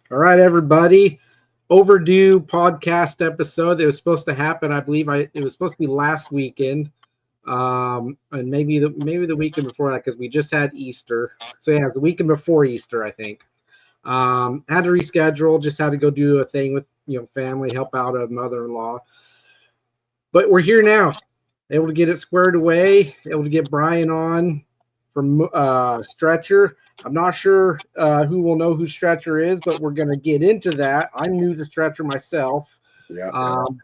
All right, everybody. Overdue podcast episode that was supposed to happen. I believe it was supposed to be last weekend, and maybe the weekend before that because we just had Easter. So yeah, it was the weekend before Easter, I think. Had to reschedule. Just had to go do a thing with family, help out a mother-in-law. But we're here now, able to get it squared away. Able to get Brian on from Stretcher. I'm not sure who will know who Stretcher is, but we're going to get into that. I'm new to Stretcher myself. Yeah.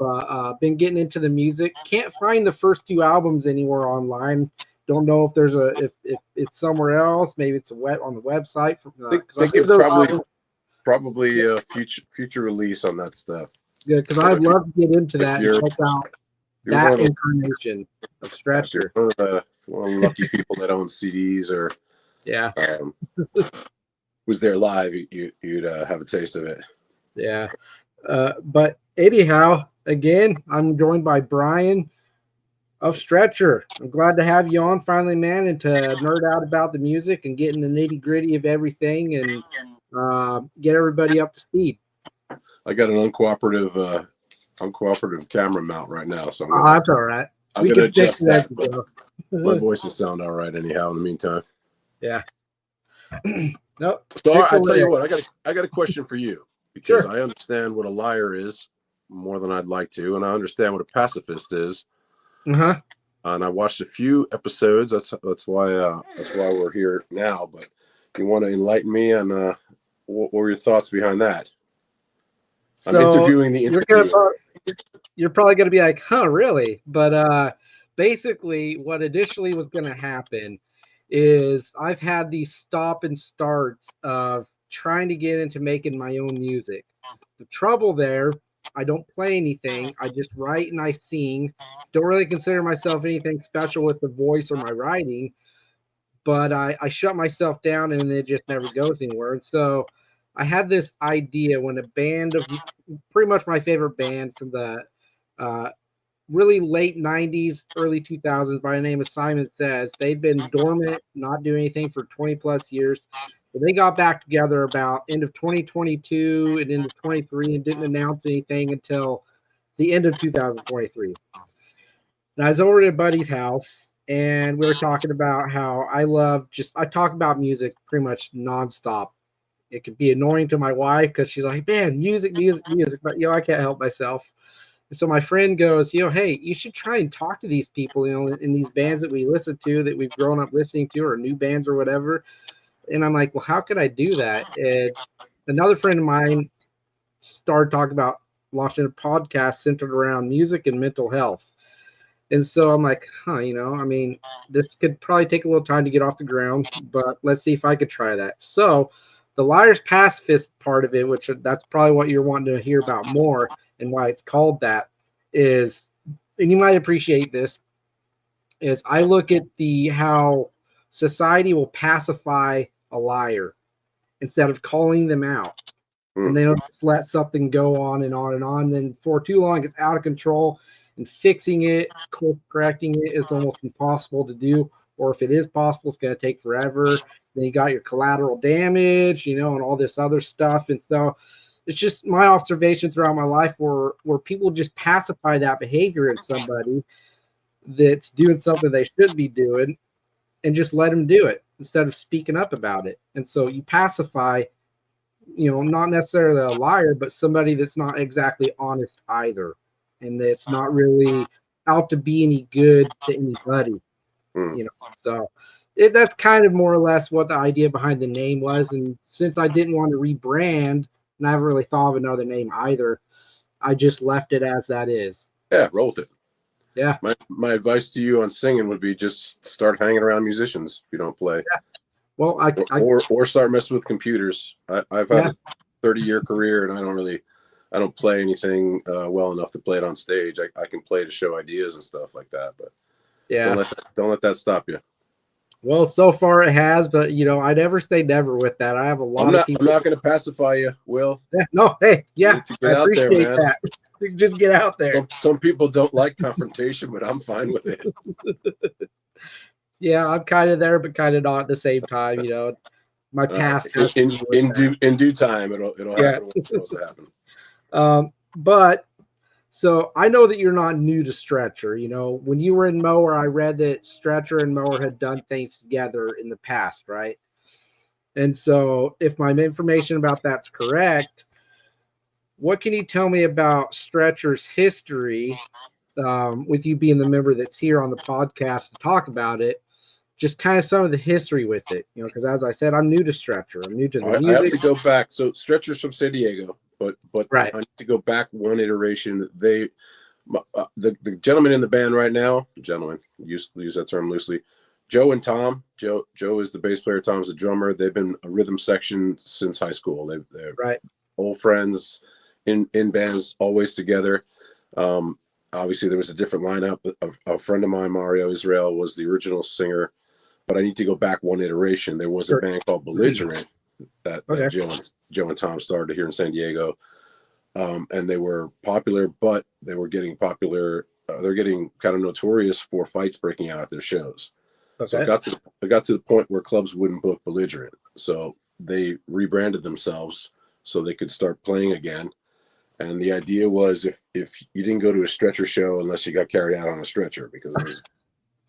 But been getting into the music. Can't find the first two albums anywhere online. Don't know if there's if it's somewhere else. Maybe it's on the website. I think it's probably a future release on that stuff. Yeah, because I'd love to get into that and check out that incarnation of Stretcher. One of the lucky people that own CDs or was there live, you'd have a taste of it. Yeah. But anyhow, again, I'm joined by Brian of Stretcher. I'm glad to have you on finally, man, and to nerd out about the music and get in the nitty-gritty of everything and get everybody up to speed. I got an uncooperative camera mount right now, so that's all right. I'm going to adjust that. My voice will sound all right anyhow in the meantime. Yeah. Nope. So I tell you what, I got a question for you because I understand what a liar is more than I'd like to, and I understand what a pacifist is. Uh-huh. And I watched a few episodes. That's why we're here now. But you want to enlighten me on what were your thoughts behind that? So I'm interviewing the interviewer. You're probably going to be like, huh, really? But basically, what initially was going to happen is I've had these stop and starts of trying to get into making my own music. The trouble there, I don't play anything. I just write and I sing. Don't really consider myself anything special with the voice or my writing, but I shut myself down and it just never goes anywhere. And so I had this idea when a band of pretty much my favorite band from the really late 90s, early 2000s by the name of Simon Says. They've been dormant, not doing anything for 20 plus years. But they got back together about end of 2022 and into 23 and didn't announce anything until the end of 2023. And I was over at a buddy's house and we were talking about how I talk about music pretty much nonstop. It could be annoying to my wife because she's like, man, music, but I can't help myself. So my friend goes, hey, you should try and talk to these people, in these bands that we listen to, that we've grown up listening to, or new bands or whatever. And I'm like, well, how could I do that? And another friend of mine started talking about launching a podcast centered around music and mental health. And so I'm like, this could probably take a little time to get off the ground, but let's see if I could try that. So the liar's pacifist part of it, which that's probably what you're wanting to hear about more, and why it's called that is, and you might appreciate this, is I look at how society will pacify a liar instead of calling them out. And they don't just let something go on and on and on. Then for too long, it's out of control, and fixing it, correcting it is almost impossible to do. Or if it is possible, it's going to take forever. Then you got your collateral damage, and all this other stuff. And so it's just my observation throughout my life where people just pacify that behavior in somebody that's doing something they should be doing and just let them do it instead of speaking up about it. And so you pacify, not necessarily a liar, but somebody that's not exactly honest either. And that's not really out to be any good to anybody, So that's kind of more or less what the idea behind the name was. And since I didn't want to rebrand, and I haven't really thought of another name either, I just left it as that is. Yeah, roll with it. Yeah. My advice to you on singing would be just start hanging around musicians if you don't play. Yeah. Well, or start messing with computers. I've had a 30-year career, and I don't play anything well enough to play it on stage. I can play to show ideas and stuff like that, but don't let that stop you. Well, so far it has, but I never say never with that. I have a lot of people. I'm not going to pacify you, Will. Yeah, no, hey, yeah, I appreciate that. You can just get out there. Some people don't like confrontation, but I'm fine with it. Yeah, I'm kind of there, but kind of not at the same time. my past. In due time, it'll happen when it's supposed to happen. But so I know that you're not new to Stretcher. You know, when you were in Mower, I read that Stretcher and Mower had done things together in the past, right? And so if my information about that's correct, what can you tell me about Stretcher's history, with you being the member that's here on the podcast to talk about it? Just kind of some of the history with it, you know, because as I said, I'm new to Stretcher. I'm new to the music. I have to go back. So Stretcher's from San Diego, but right. I need to go back one iteration. The gentleman in the band right now, gentlemen, use that term loosely, Joe and Tom. Joe is the bass player. Tom's the drummer. They've been a rhythm section since high school. They're right. Old friends in bands, always together. Obviously, there was a different lineup. A friend of mine, Mario Israel, was the original singer. But I need to go back one iteration. There was a band called Belligerent that Joe and Tom started here in San Diego, and they were popular, but they were getting popular. They're getting kind of notorious for fights breaking out at their shows. Okay. So it got to the point where clubs wouldn't book Belligerent, so they rebranded themselves so they could start playing again. And the idea was if you didn't go to a Stretcher show unless you got carried out on a stretcher, because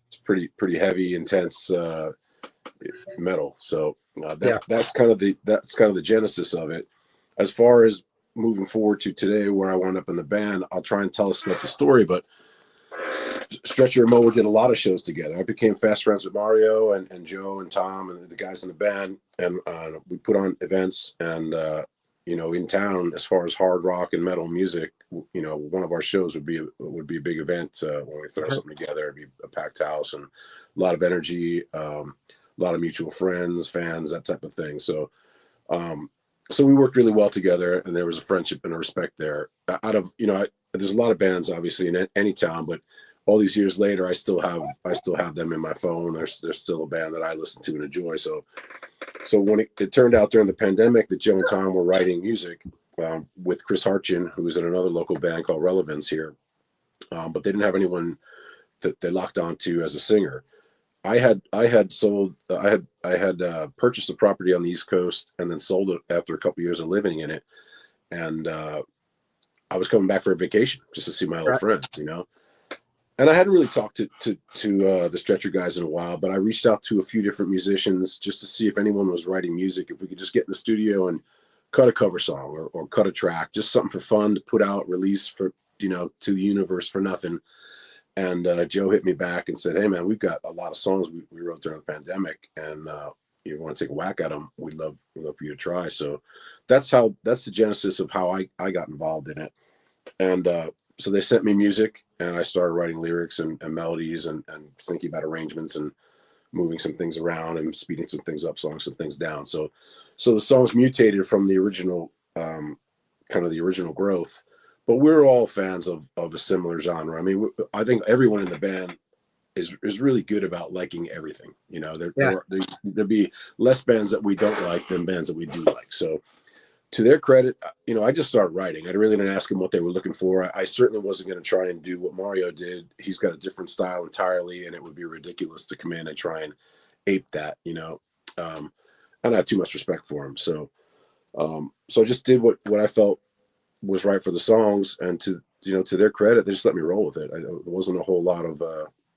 it's pretty heavy, intense metal. So that's kind of the genesis of it. As far as moving forward to today, where I wound up in the band, I'll try and tell us about the story. But Stretcher and Mower did a lot of shows together. I became fast friends with Mario and Joe and Tom and the guys in the band, and we put on events and in town. As far as hard rock and metal music, one of our shows would be a big event when we throw something together. It'd be a packed house and a lot of energy, a lot of mutual friends, fans, that type of thing. So we worked really well together, and there was a friendship and a respect there. There's a lot of bands obviously in any town, but all these years later, I still have them in my phone. They're still a band that I listen to and enjoy. So when it turned out during the pandemic that Joe and Tom were writing music with Chris Harchin, who was in another local band called Relevance here, but they didn't have anyone that they locked onto as a singer. I had purchased a property on the East Coast and then sold it after a couple of years of living in it, and I was coming back for a vacation just to see my old friends, And I hadn't really talked to the Stretcher guys in a while, but I reached out to a few different musicians just to see if anyone was writing music, if we could just get in the studio and cut a cover song or cut a track, just something for fun to put out, release for, to the universe for nothing. And Joe hit me back and said, "Hey man, we've got a lot of songs we wrote during the pandemic, and you want to take a whack at them? We'd love for you to try." So that's the genesis of how I got involved in it. And so they sent me music, and I started writing lyrics and melodies and thinking about arrangements and moving some things around and speeding some things up, slowing some things down. So the songs mutated from the original, kind of the original growth, but we're all fans of a similar genre. I mean, I think everyone in the band is really good about liking everything. There'd be less bands that we don't like than bands that we do like. So to their credit, I just started writing. I really didn't ask them what they were looking for. I certainly wasn't going to try and do what Mario did. He's got a different style entirely, and it would be ridiculous to come in and try and ape that, and I have too much respect for him. So I just did what I felt was right for the songs, and to their credit, they just let me roll with it. There wasn't a whole lot of,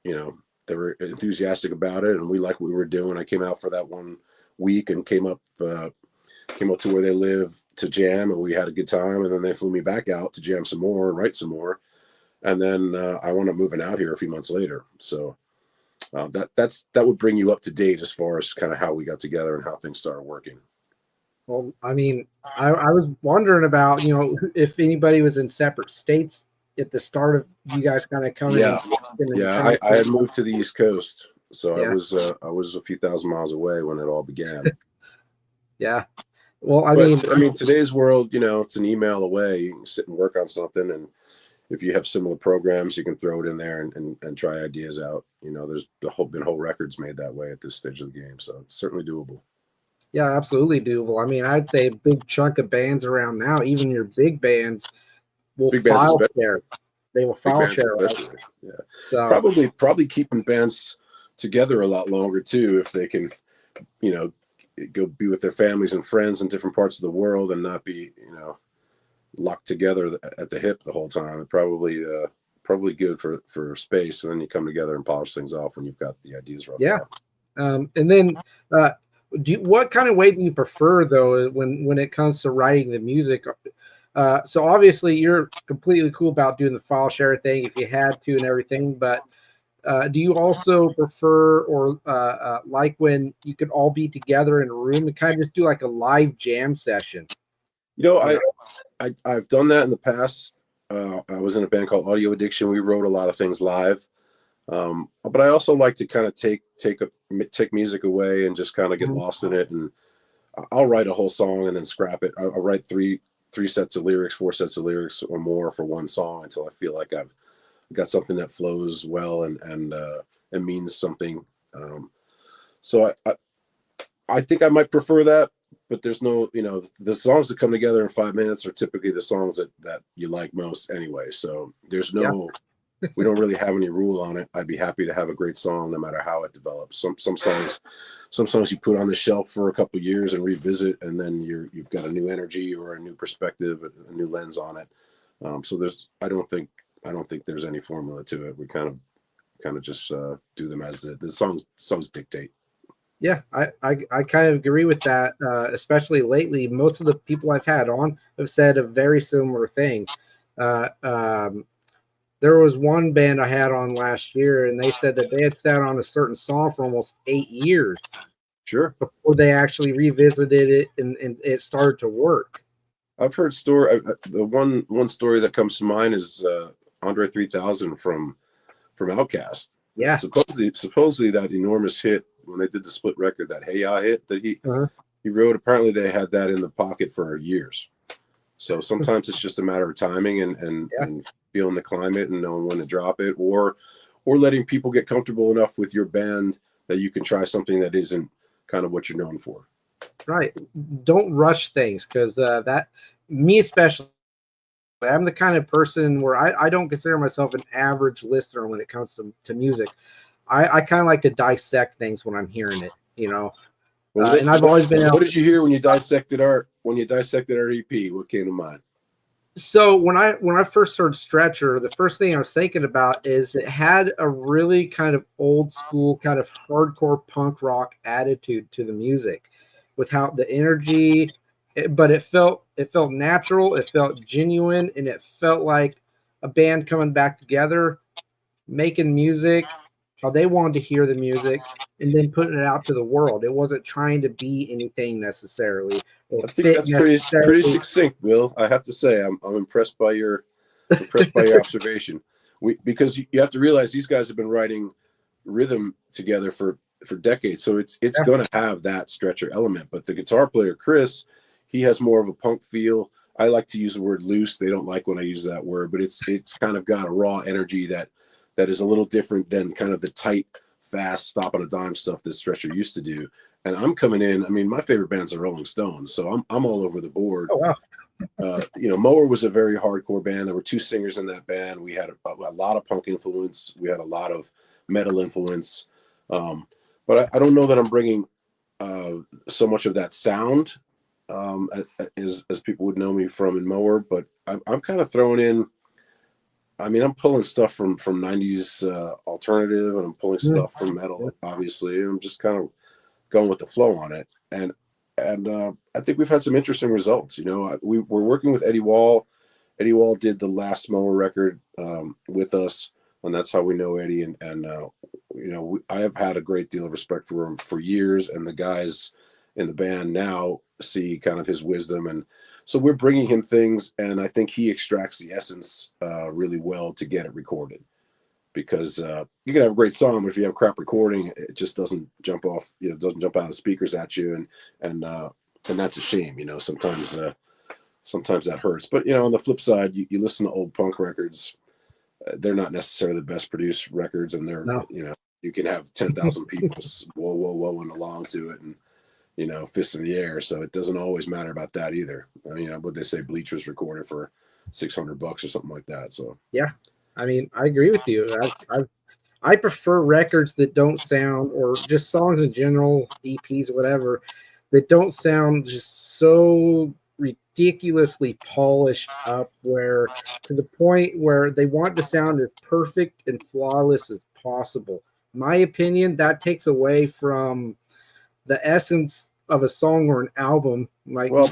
they were enthusiastic about it, and we liked what we were doing. I came out for that 1 week and came up to where they live to jam, and we had a good time. And then they flew me back out to jam some more and write some more. And then I wound up moving out here a few months later. So that would bring you up to date as far as kind of how we got together and how things started working. Well, I mean, I was wondering about, if anybody was in separate states at the start of you guys kind of coming. Yeah. I had moved to the East Coast. So I was a few thousand miles away when it all began. Yeah. Well, I mean, today's world, it's an email away. You can sit and work on something, and if you have similar programs, you can throw it in there and try ideas out. There's been whole records made that way at this stage of the game, so it's certainly doable. Yeah, absolutely doable. I mean, I'd say a big chunk of bands around now, even your big bands, will file share. They will file share. Yeah. So probably keeping bands together a lot longer too, if they can, go be with their families and friends in different parts of the world and not be, locked together at the hip the whole time. It probably good for space, and then you come together and polish things off when you've got the ideas roughed out. And then what kind of way do you prefer though when it comes to writing the music? So obviously you're completely cool about doing the file share thing if you had to and everything, but do you also prefer or like when you could all be together in a room and kind of just do like a live jam session? I've done that in the past. I was in a band called Audio Addiction. We wrote a lot of things live, but I also like to kind of take music away and just kind of get lost in it. And I'll write a whole song and then scrap it. I'll write three sets of lyrics, 4 sets of lyrics or more for one song until I feel like I've got something that flows well and means something. So I think I might prefer that. But there's no, the songs that come together in 5 minutes are typically the songs that you like most anyway. So there's no, we don't really have any rule on it. I'd be happy to have a great song no matter how it develops. Some songs you put on the shelf for a couple of years and revisit, and then you've got a new energy or a new perspective, a new lens on it. So I don't think there's any formula to it. We kind of just do them as the songs dictate. Yeah, I kind of agree with that, especially lately. Most of the people I've had on have said a very similar thing. There was one band I had on last year, and they said that they had sat on a certain song for almost 8 years. Sure. Before they actually revisited it and it started to work. I've heard the one story that comes to mind is Andre 3000 from Outkast. Yeah. Supposedly that enormous hit when they did the split record, that Hey Ya hit that he wrote, apparently they had that in the pocket for years. So sometimes it's just a matter of timing and feeling the climate and knowing when to drop it, or letting people get comfortable enough with your band that you can try something that isn't kind of what you're known for. Right. Don't rush things, because me especially, I'm the kind of person where I don't consider myself an average listener when it comes to music. I kind of like to dissect things when I'm hearing it, Well, and I've always been. What did you hear when you dissected our EP? What came to mind? So when I first heard Stretcher, the first thing I was thinking about is it had a really kind of old school, kind of hardcore punk rock attitude to the music, with how the energy, but it felt natural, it felt genuine, and it felt like a band coming back together, making music how they wanted to hear the music, and then putting it out to the world. It wasn't trying to be anything necessarily. I think that's pretty succinct, Will. I have to say, I'm impressed by your observation. Because you have to realize these guys have been writing rhythm together for decades, so it's going to have that Stretcher element. But the guitar player Chris, he has more of a punk feel. I like to use the word loose. They don't like when I use that word, but it's kind of got a raw energy that is a little different than kind of the tight, fast, stop on a dime stuff that Stretcher used to do. And I'm coming in. I mean, my favorite band's the Rolling Stones, so I'm all over the board. Oh, wow. Mower was a very hardcore band. There were 2 singers in that band. We had a lot of punk influence. We had a lot of metal influence. But I don't know that I'm bringing so much of that sound as people would know me from in Mower. But I'm kind of throwing in. I mean, I'm pulling stuff from 90s alternative, and I'm pulling stuff from metal, obviously. And I'm just kind of going with the flow on it. And I think we've had some interesting results. We're working with Eddie Wall. Eddie Wall did the last Mower record with us, and that's how we know Eddie. And I have had a great deal of respect for him for years, and the guys in the band now see kind of his wisdom. And so we're bringing him things, and I think he extracts the essence really well to get it recorded. Because you can have a great song, but if you have crap recording, it just doesn't jump off. Doesn't jump out of the speakers at you, and that's a shame. Sometimes that hurts. But on the flip side, you listen to old punk records, they're not necessarily the best produced records, and they're you can have 10,000 people whoa whoa along to it, and fists in the air. So it doesn't always matter about that either. What they say, Bleach was recorded for $600 or something like that. So yeah. I mean, I agree with you. I prefer records that don't sound, or just songs in general, EPs, whatever, that don't sound just so ridiculously polished up, where to the point where they want to sound as perfect and flawless as possible. In my opinion, that takes away from the essence of a song or an album. Like, Well,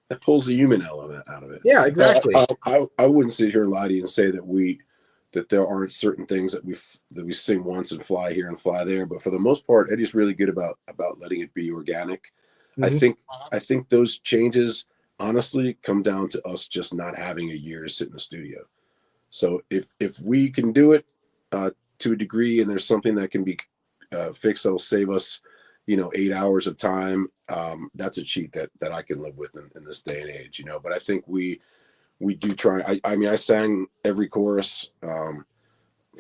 that pulls the human element out of it. Yeah, exactly. I wouldn't sit here and lie to you and say that there aren't certain things that we sing once and fly here and fly there. But for the most part, Eddie's really good about letting it be organic. Mm-hmm. I think those changes honestly come down to us just not having a year to sit in the studio. So if we can do it to a degree, and there's something that can be fixed that'll save us, 8 hours of time, that's a cheat that I can live with in this day and age. But I think we do try. I mean, I sang every chorus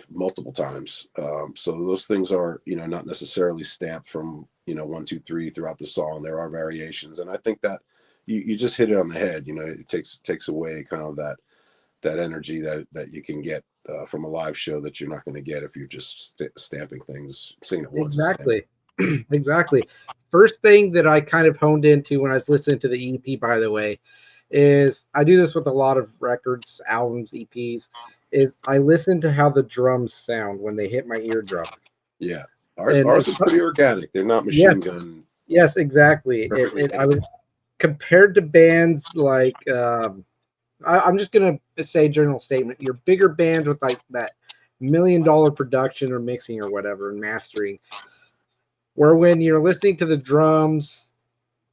multiple times. So those things are, not necessarily stamped from, 1, 2, 3 throughout the song. There are variations. And I think that you just hit it on the head. It takes away kind of that energy that you can get from a live show that you're not going to get if you're just stamping things, singing it once. Exactly. Exactly. First thing that I kind of honed into when I was listening to the EP, by the way, is I do this with a lot of records, albums, EPs, is I listen to how the drums sound when they hit my eardrum. Yeah. Ours are pretty organic. They're not machine gun. Yes, exactly. I was compared to bands like I'm just gonna say general statement. Your bigger bands with like that $1 million production or mixing or whatever and mastering, where when you're listening to the drums,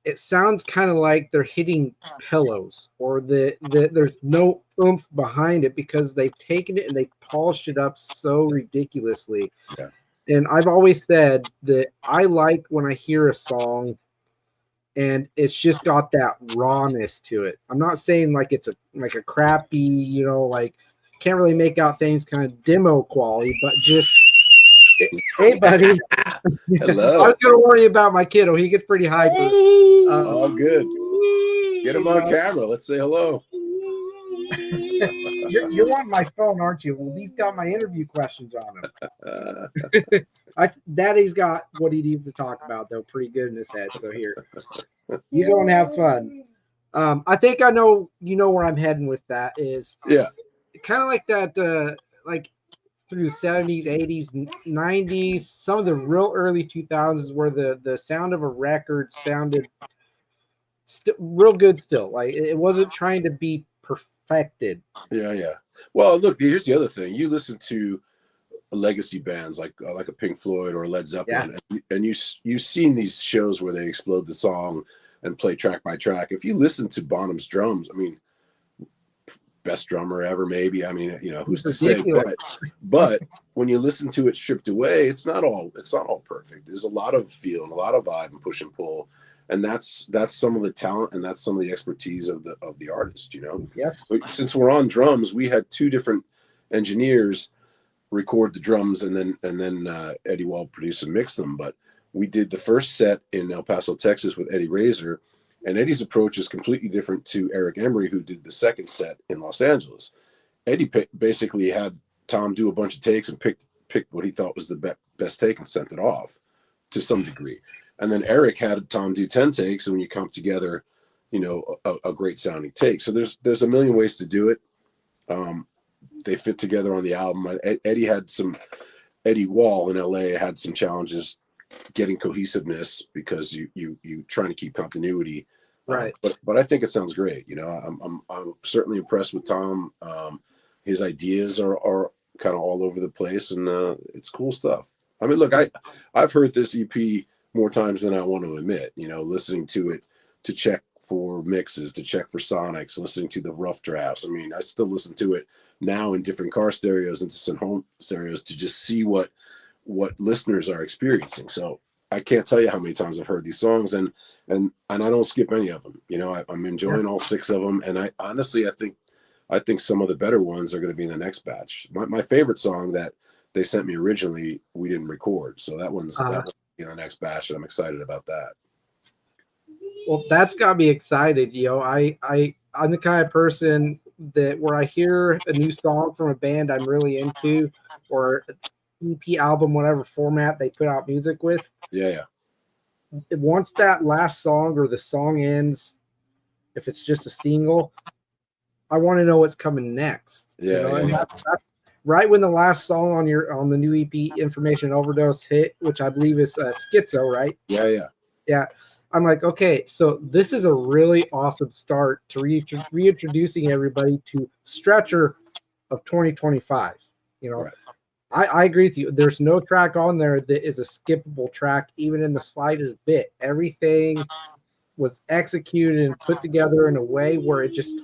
it sounds kind of like they're hitting pillows, or there's no oomph behind it because they've taken it and they polished it up so ridiculously. Yeah. And I've always said that I like when I hear a song and it's just got that rawness to it. I'm not saying like it's a crappy, like can't really make out things kind of demo quality, but just hey buddy. Hello. I was gonna warn you about my kiddo. He gets pretty hyper. Oh, good. Get him on camera. Let's say hello. You're on my phone, aren't you? Well, he's got my interview questions on him. Daddy's got what he needs to talk about, though, pretty good in his head. So here, you go and have fun. I think I know where I'm heading with that. Is kind of like that, like through the 70s, 80s, 90s, some of the real early 2000s, where the sound of a record sounded real good still. Like it wasn't trying to be perfected. Yeah. Well, look, here's the other thing. You listen to legacy bands like a Pink Floyd or Led Zeppelin, and you've seen these shows where they explode the song and play track by track. If you listen to Bonham's drums, I mean, best drummer ever, maybe. I mean, who's to say? But when you listen to it stripped away, it's not all perfect. There's a lot of feel and a lot of vibe and push and pull. And that's some of the talent and that's some of the expertise of the artist, Yeah. Since we're on drums, we had 2 different engineers record the drums and then Eddie Wall produce and mix them. But we did the first set in El Paso, Texas with Eddie Razor, and Eddie's approach is completely different to Eric Emery, who did the second set in Los Angeles. Eddie basically had Tom do a bunch of takes and picked what he thought was the best take and sent it off to some degree. And then Eric had Tom do 10 takes, and when you come together, a great sounding take. So there's a million ways to do it. They fit together on the album. Eddie Wall in LA had some challenges getting cohesiveness because you trying to keep continuity. Right. But I think it sounds great. I'm certainly impressed with Tom. His ideas are kind of all over the place, and it's cool stuff. I mean, look, I've heard this EP more times than I want to admit, listening to it to check for mixes, to check for sonics, listening to the rough drafts. I mean, I still listen to it now in different car stereos and some home stereos to just see what listeners are experiencing. So I can't tell you how many times I've heard these songs, and I don't skip any of them. I'm enjoying all 6 of them. And I honestly, I think some of the better ones are going to be in the next batch. My favorite song that they sent me originally, we didn't record. So that one's in the next batch, and I'm excited about that. Well, that's got me excited. I'm the kind of person that where I hear a new song from a band I'm really into, or EP album, whatever format they put out music with. Yeah. once that last song or the song ends, if it's just a single, I want to know what's coming next. And that's right when the last song on the new EP, Information Overdose, hit, which I believe is Schizo, right? Yeah. I'm like, okay, so this is a really awesome start to reintroducing everybody to Stretcher of 2025. Right. I agree with you. There's no track on there that is a skippable track, even in the slightest bit. Everything was executed and put together in a way where it just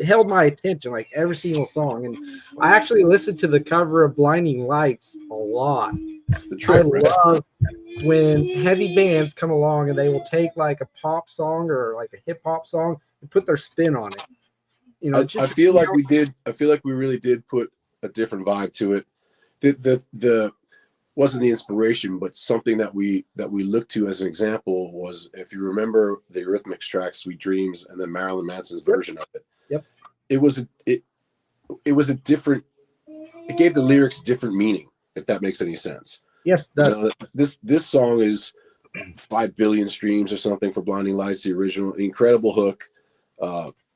held my attention, like every single song. And I actually listened to the cover of Blinding Lights a lot. I love when heavy bands come along and they will take like a pop song or like a hip hop song and put their spin on it. I feel like we really did put a different vibe to it. The wasn't the inspiration, but something that we looked to as an example was, if you remember the Eurythmics track "Sweet Dreams" and then Marilyn Manson's version of it. Yep. It was a different. It gave the lyrics different meaning, if that makes any sense. Yes, this song is 5 billion streams or something for Blinding Lights, the original. Incredible hook,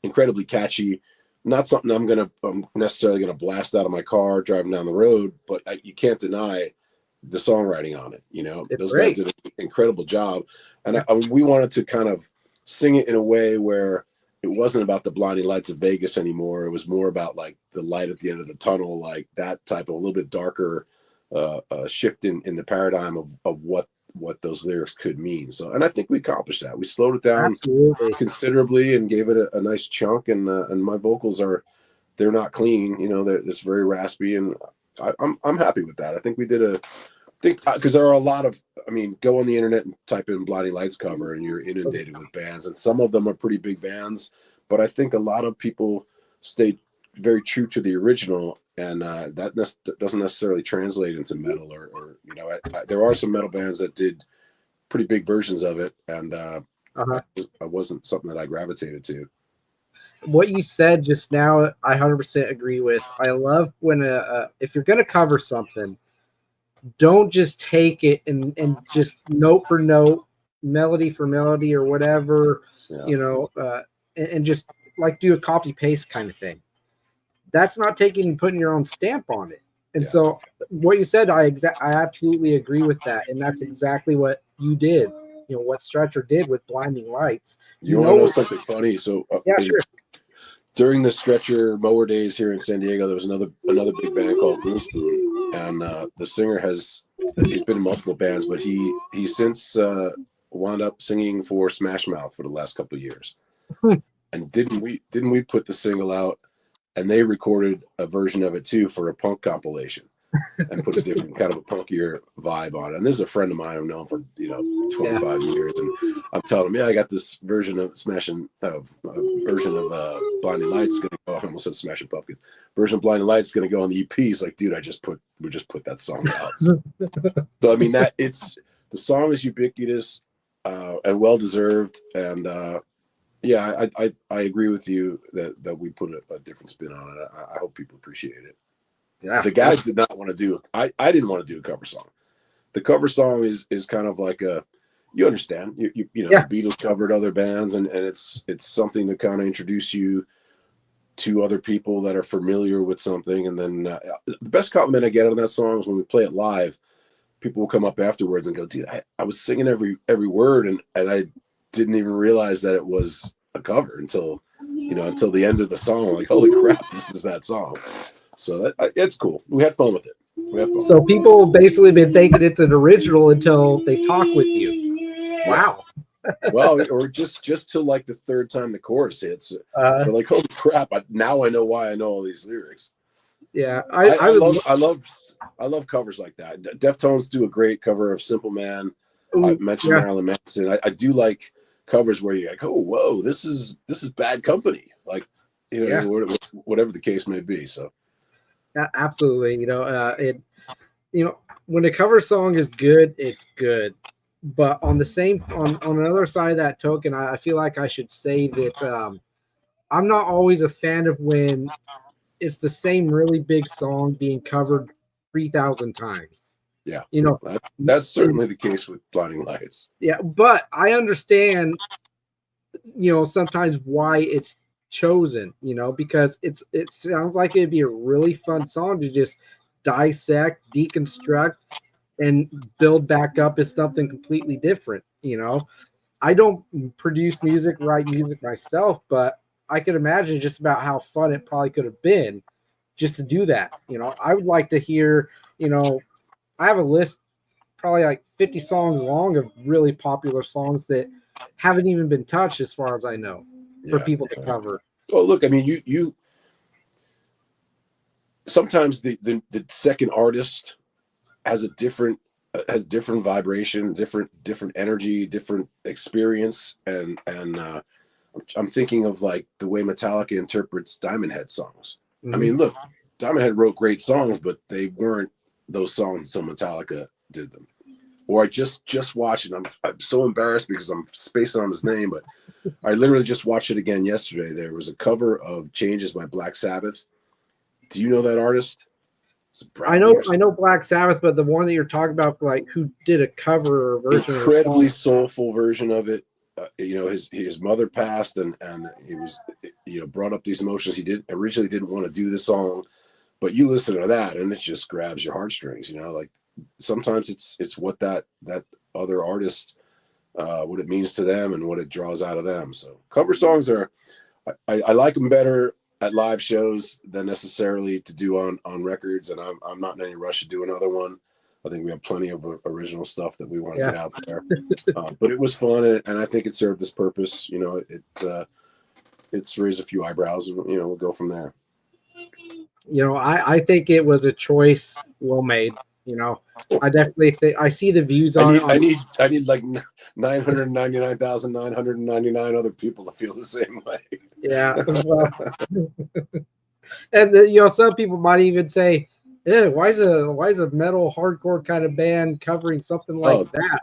incredibly catchy. Not something I'm necessarily gonna blast out of my car driving down the road, but you can't deny the songwriting on it. Those guys did an incredible job, and we wanted to kind of sing it in a way where it wasn't about the blinding lights of Vegas anymore. It was more about like the light at the end of the tunnel, like that type of a little bit darker shift in the paradigm of what those lyrics could mean. So, and I think we accomplished that. We slowed it down considerably and gave it a nice chunk. And my vocals they're not clean. It's very raspy, and I'm happy with that. I think we did because there are a lot of, go on the internet and type in Blinding Lights cover and you're inundated with bands, and some of them are pretty big bands, but I think a lot of people stayed very true to the original, and that doesn't necessarily translate into metal or there are some metal bands that did pretty big versions of it, and I wasn't something that I gravitated to. What you said just now, I 100% agree with. I love when if you're going to cover something, don't just take it and just note for note, melody for melody or whatever, and just like do a copy paste kind of thing. That's not taking and putting your own stamp on it. And so what you said, I absolutely agree with that. And that's exactly what you did. What Stretcher did with Blinding Lights. You want to know something funny? So sure. During the Stretcher mower days here in San Diego, there was another big band called Ghoul Spoon, and the singer he's been in multiple bands, but he since wound up singing for Smash Mouth for the last couple of years. And didn't we put the single out, and they recorded a version of it too for a punk compilation, and put a different kind of a punkier vibe on it. And this is a friend of mine I've known for 25 years, and I'm telling him, I got this version of Blinding Lights going to go. I almost said Smashing Pumpkins. Version of Blinding Lights going to go on the EP. He's like, dude, we just put that song out. So the song is ubiquitous and well deserved, and I agree with you that we put a different spin on it. I hope people appreciate it. Yeah. The guys did not want to do I didn't want to do a cover song. The cover song is kind of like you understand, the Beatles covered other bands, and it's something to kind of introduce you to other people that are familiar with something. And then the best compliment I get on that song is when we play it live, people will come up afterwards and go, dude, I was singing every word, and I didn't even realize that it was a cover until the end of the song. I'm like, holy crap, this is that song. So it's cool. We had fun with it. So people basically been thinking it's an original until they talk with you. Wow. Well, or just till like the third time the chorus hits. They're like, holy crap! Now I know why I know all these lyrics. Yeah, I love covers like that. Deftones do a great cover of Simple Man. I mentioned Marilyn Manson. I do like covers where you're like, oh, whoa, this is Bad Company. Like, whatever the case may be. So. Absolutely. When a cover song is good, it's good. But on another side of that token, I feel like I should say that I'm not always a fan of when it's the same really big song being covered 3,000 times. Yeah. You know, that's certainly the case with Blinding Lights. Yeah, but I understand, sometimes why it's chosen, because it sounds like it'd be a really fun song to just dissect, deconstruct, and build back up as something completely different. I don't produce music, write music myself, but I could imagine just about how fun it probably could have been just to do that. I would like to hear, I have a list probably like 50 songs long of really popular songs that haven't even been touched as far as I know for people to cover. Well, look, I mean, you sometimes the second artist has different vibration, different energy, different experience, and I'm thinking of like the way Metallica interprets Diamond Head songs. I mean, look, Diamond Head wrote great songs, but they weren't those songs so Metallica did them. Or I just watched it. I'm so embarrassed because I'm spacing on his name, but I literally just watched it again yesterday. There was a cover of Changes by Black Sabbath. Do you know that artist? I know Black Sabbath, but the one that you're talking about, like who did a cover version, incredibly soulful version of it. His mother passed, and he was brought up these emotions. He originally didn't want to do the song, but you listen to that and it just grabs your heartstrings. Like sometimes it's what that other artist, what it means to them and what it draws out of them. So cover songs I like them better at live shows than necessarily to do on records, and I'm not in any rush to do another one. I think we have plenty of original stuff that we want to get out there. But it was fun, and I think it served its purpose. It's raised a few eyebrows, and we'll go from there. I think it was a choice well made. I definitely think I see the views on it. I need like 999,999 other people to feel the same way. Yeah. Well, and some people might even say, "Yeah, why is a metal hardcore kind of band covering something like that?"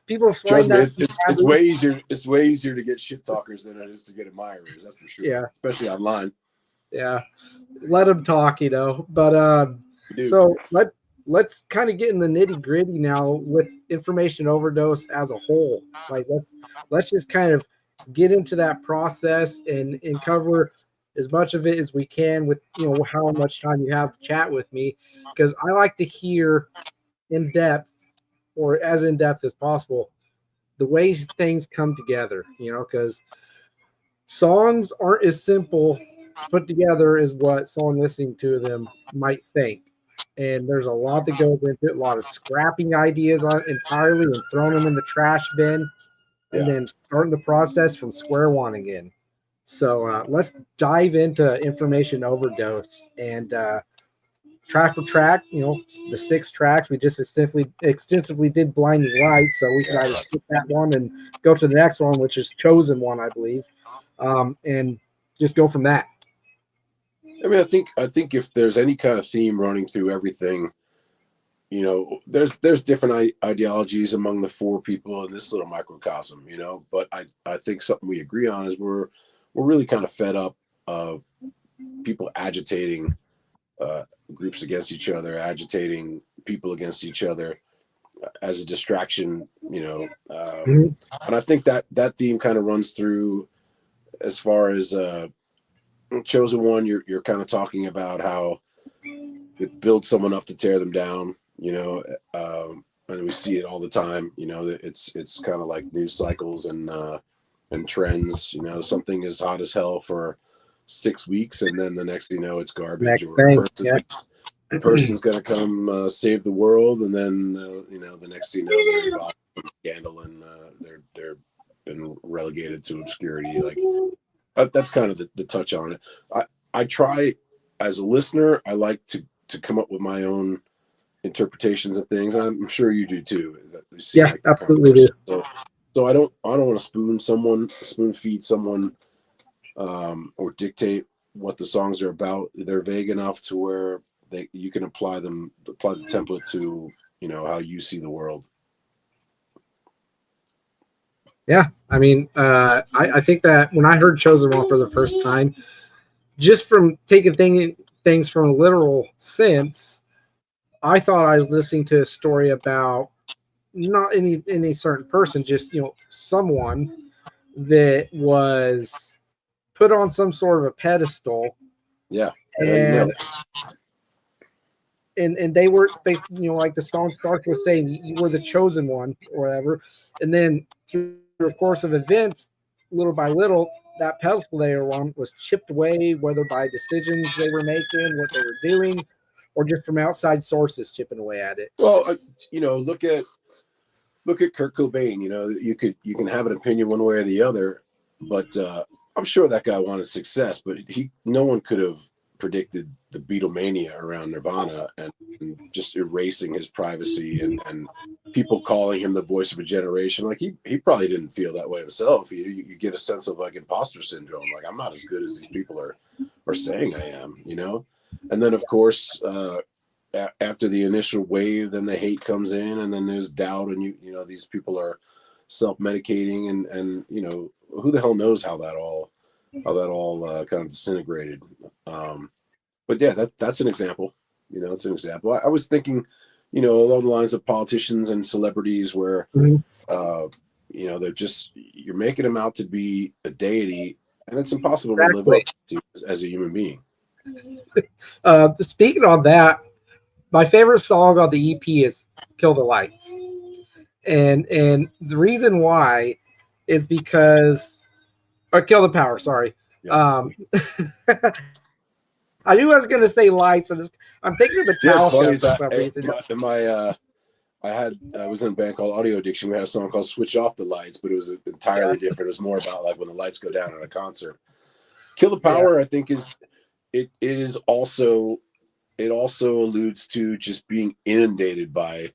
People find that it's way easier. It's way easier to get shit talkers than it is to get admirers. That's for sure. Yeah, especially online. Yeah, let them talk, But so let's kind of get in the nitty gritty now with information overdose as a whole. Like let's just kind of get into that process and cover as much of it as we can with how much time you have to chat with me, because I like to hear in depth, or as in depth as possible, the way things come together. Because songs aren't as simple put together as what someone listening to them might think. And there's a lot that goes into it, a lot of scrapping ideas entirely and throwing them in the trash bin, and then starting the process from square one again. So let's dive into information overdose, and track for track, the 6 tracks. We just extensively did Blinding Lights, so we can either skip that one and go to the next one, which is Chosen One, I believe, and just go from that. I mean, I think if there's any kind of theme running through everything, there's different ideologies among the 4 people in this little microcosm, but I think something we agree on is we're really kind of fed up of people agitating groups against each other, agitating people against each other as a distraction, and I think that theme kind of runs through as far as Chosen One. You're kind of talking about how it builds someone up to tear them down, and we see it all the time. It's kind of like news cycles and trends. Something is hot as hell for 6 weeks, and then the next thing you know, it's garbage. A person's going to come save the world, and then the next thing you know, they're involved in scandal, and they're been relegated to obscurity. Like that's kind of the touch on it. I try as a listener. I like to come up with my own interpretations of things, and I'm sure you do too. Absolutely do. So I don't want to spoon feed someone, or dictate what the songs are about. They're vague enough to where you can apply the template to how you see the world. Yeah, I mean, I think that when I heard Chosen One for the first time, just from taking things from a literal sense, I thought I was listening to a story about not any certain person, just someone that was put on some sort of a pedestal. Yeah, and and they were like the song starts with saying you were the chosen one or whatever, and then through a course of events, little by little, that pedestal they were on was chipped away, whether by decisions they were making, what they were doing, or just from outside sources chipping away at it. Well, look at Kurt Cobain. You can have an opinion one way or the other, but I'm sure that guy wanted success, but no one could have predicted the Beatlemania around Nirvana and just erasing his privacy and people calling him the voice of a generation. Like he probably didn't feel that way himself. You get a sense of like imposter syndrome. Like I'm not as good as these people are saying I am, And then of course, after the initial wave, then the hate comes in, and then there's doubt, and these people are self-medicating, and who the hell knows how that all kind of disintegrated. But yeah, that's an example. It's an example. I was thinking, along the lines of politicians and celebrities, where they're just, you're making them out to be a deity, and it's impossible to live up to as a human being. Speaking on that, my favorite song on the EP is "Kill the Lights," and the reason why is because, or "Kill the Power." Sorry, yeah. I knew I was going to say lights. I'm thinking of Metallica for some reason. I was in a band called Audio Addiction. We had a song called "Switch Off the Lights," but it was entirely different. It was more about like when the lights go down at a concert. "Kill the Power," I think it also alludes to just being inundated by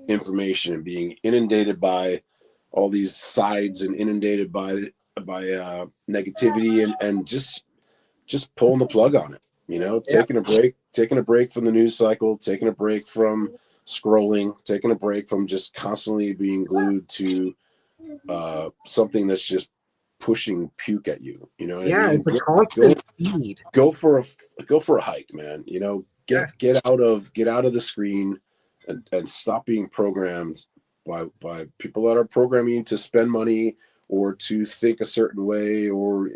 information and being inundated by all these sides and inundated by negativity and just pulling the plug on it. Taking a break from the news cycle, taking a break from scrolling, taking a break from just constantly being glued to something that's just pushing puke at you. It's a constant feed. Go for a hike, man. Get out of the screen and stop being programmed by people that are programming you to spend money or to think a certain way, or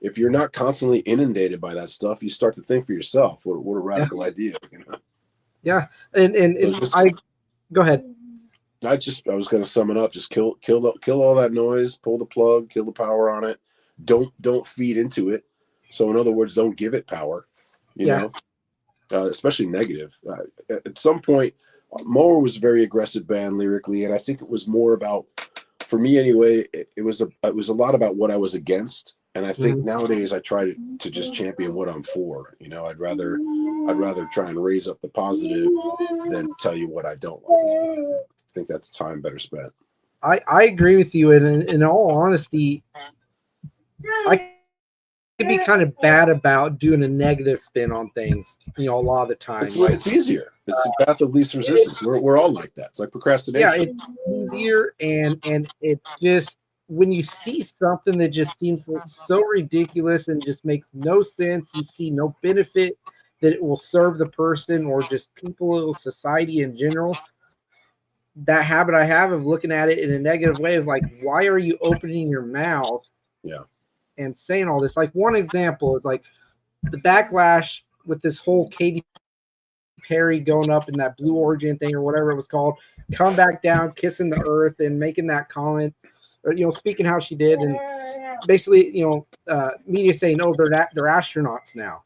if you're not constantly inundated by that stuff, you start to think for yourself. What a radical idea. Yeah, and so go ahead. I was going to sum it up. Just kill all that noise, pull the plug, kill the power on it. Don't feed into it. So in other words, don't give it power, especially negative. At some point, Mower was a very aggressive band lyrically. And I think it was more about, for me anyway, it was a lot about what I was against. And I think nowadays I try to just champion what I'm for. I'd rather try and raise up the positive than tell you what I don't like. I think that's time better spent. I agree with you, and in all honesty, I could be kind of bad about doing a negative spin on things, a lot of the time. It's easier. It's the path of least resistance. We're all like that. It's like procrastination. Yeah, it's easier, and it's just when you see something that just seems so ridiculous and just makes no sense, you see no benefit that it will serve the person or just people, society in general. That habit I have of looking at it in a negative way of like, why are you opening your mouth and saying all this? Like one example is like the backlash with this whole Katy Perry going up in that Blue Origin thing or whatever it was called, come back down, kissing the earth and making that comment, or speaking how she did, and basically media saying, oh, they're astronauts now.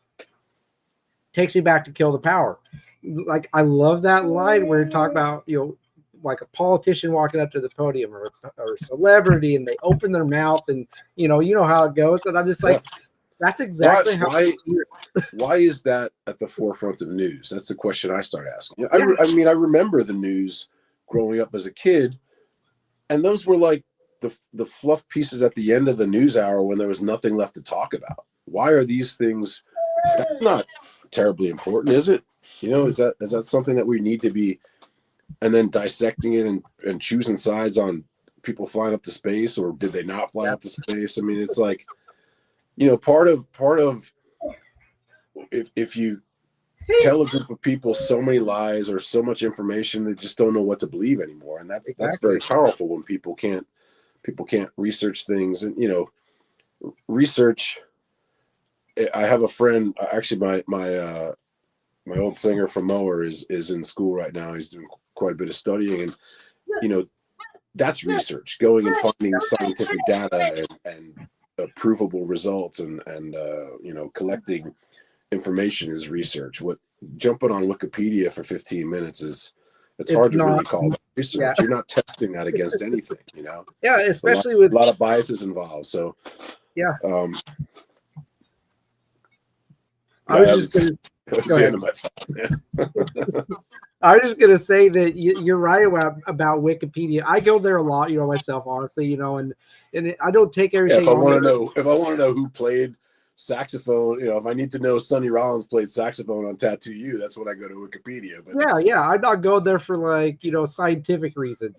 Takes me back to Kill the Power. Like I love that line where you talk about like a politician walking up to the podium or a celebrity, and they open their mouth, and you know how it goes. And I'm just like, that's exactly why is that at the forefront of news? That's the question I start asking. I remember the news growing up as a kid, and those were like the fluff pieces at the end of the news hour when there was nothing left to talk about. Why are these things? That's not terribly important, is it? Is that something that we need to be? And then dissecting it and choosing sides on people flying up to space, or did they not fly up to space? I mean, it's like, part of if you tell a group of people so many lies or so much information they just don't know what to believe anymore. And that's very powerful when people can't research things. And research. I have a friend, actually my old singer from Mower is in school right now. He's doing quite a bit of studying, and that's research, going and finding scientific data and provable results, and collecting information is research. What jumping on Wikipedia for 15 minutes it's hard to really call that research. Yeah. You're not testing that against anything, Yeah, especially with a lot of biases involved. So yeah. I was just gonna say that you're right about Wikipedia. I go there a lot, myself, honestly, and I don't take everything. If I want to know who played saxophone, if I need to know Sonny Rollins played saxophone on Tattoo You, that's when I go to Wikipedia. But I'm not going there for scientific reasons.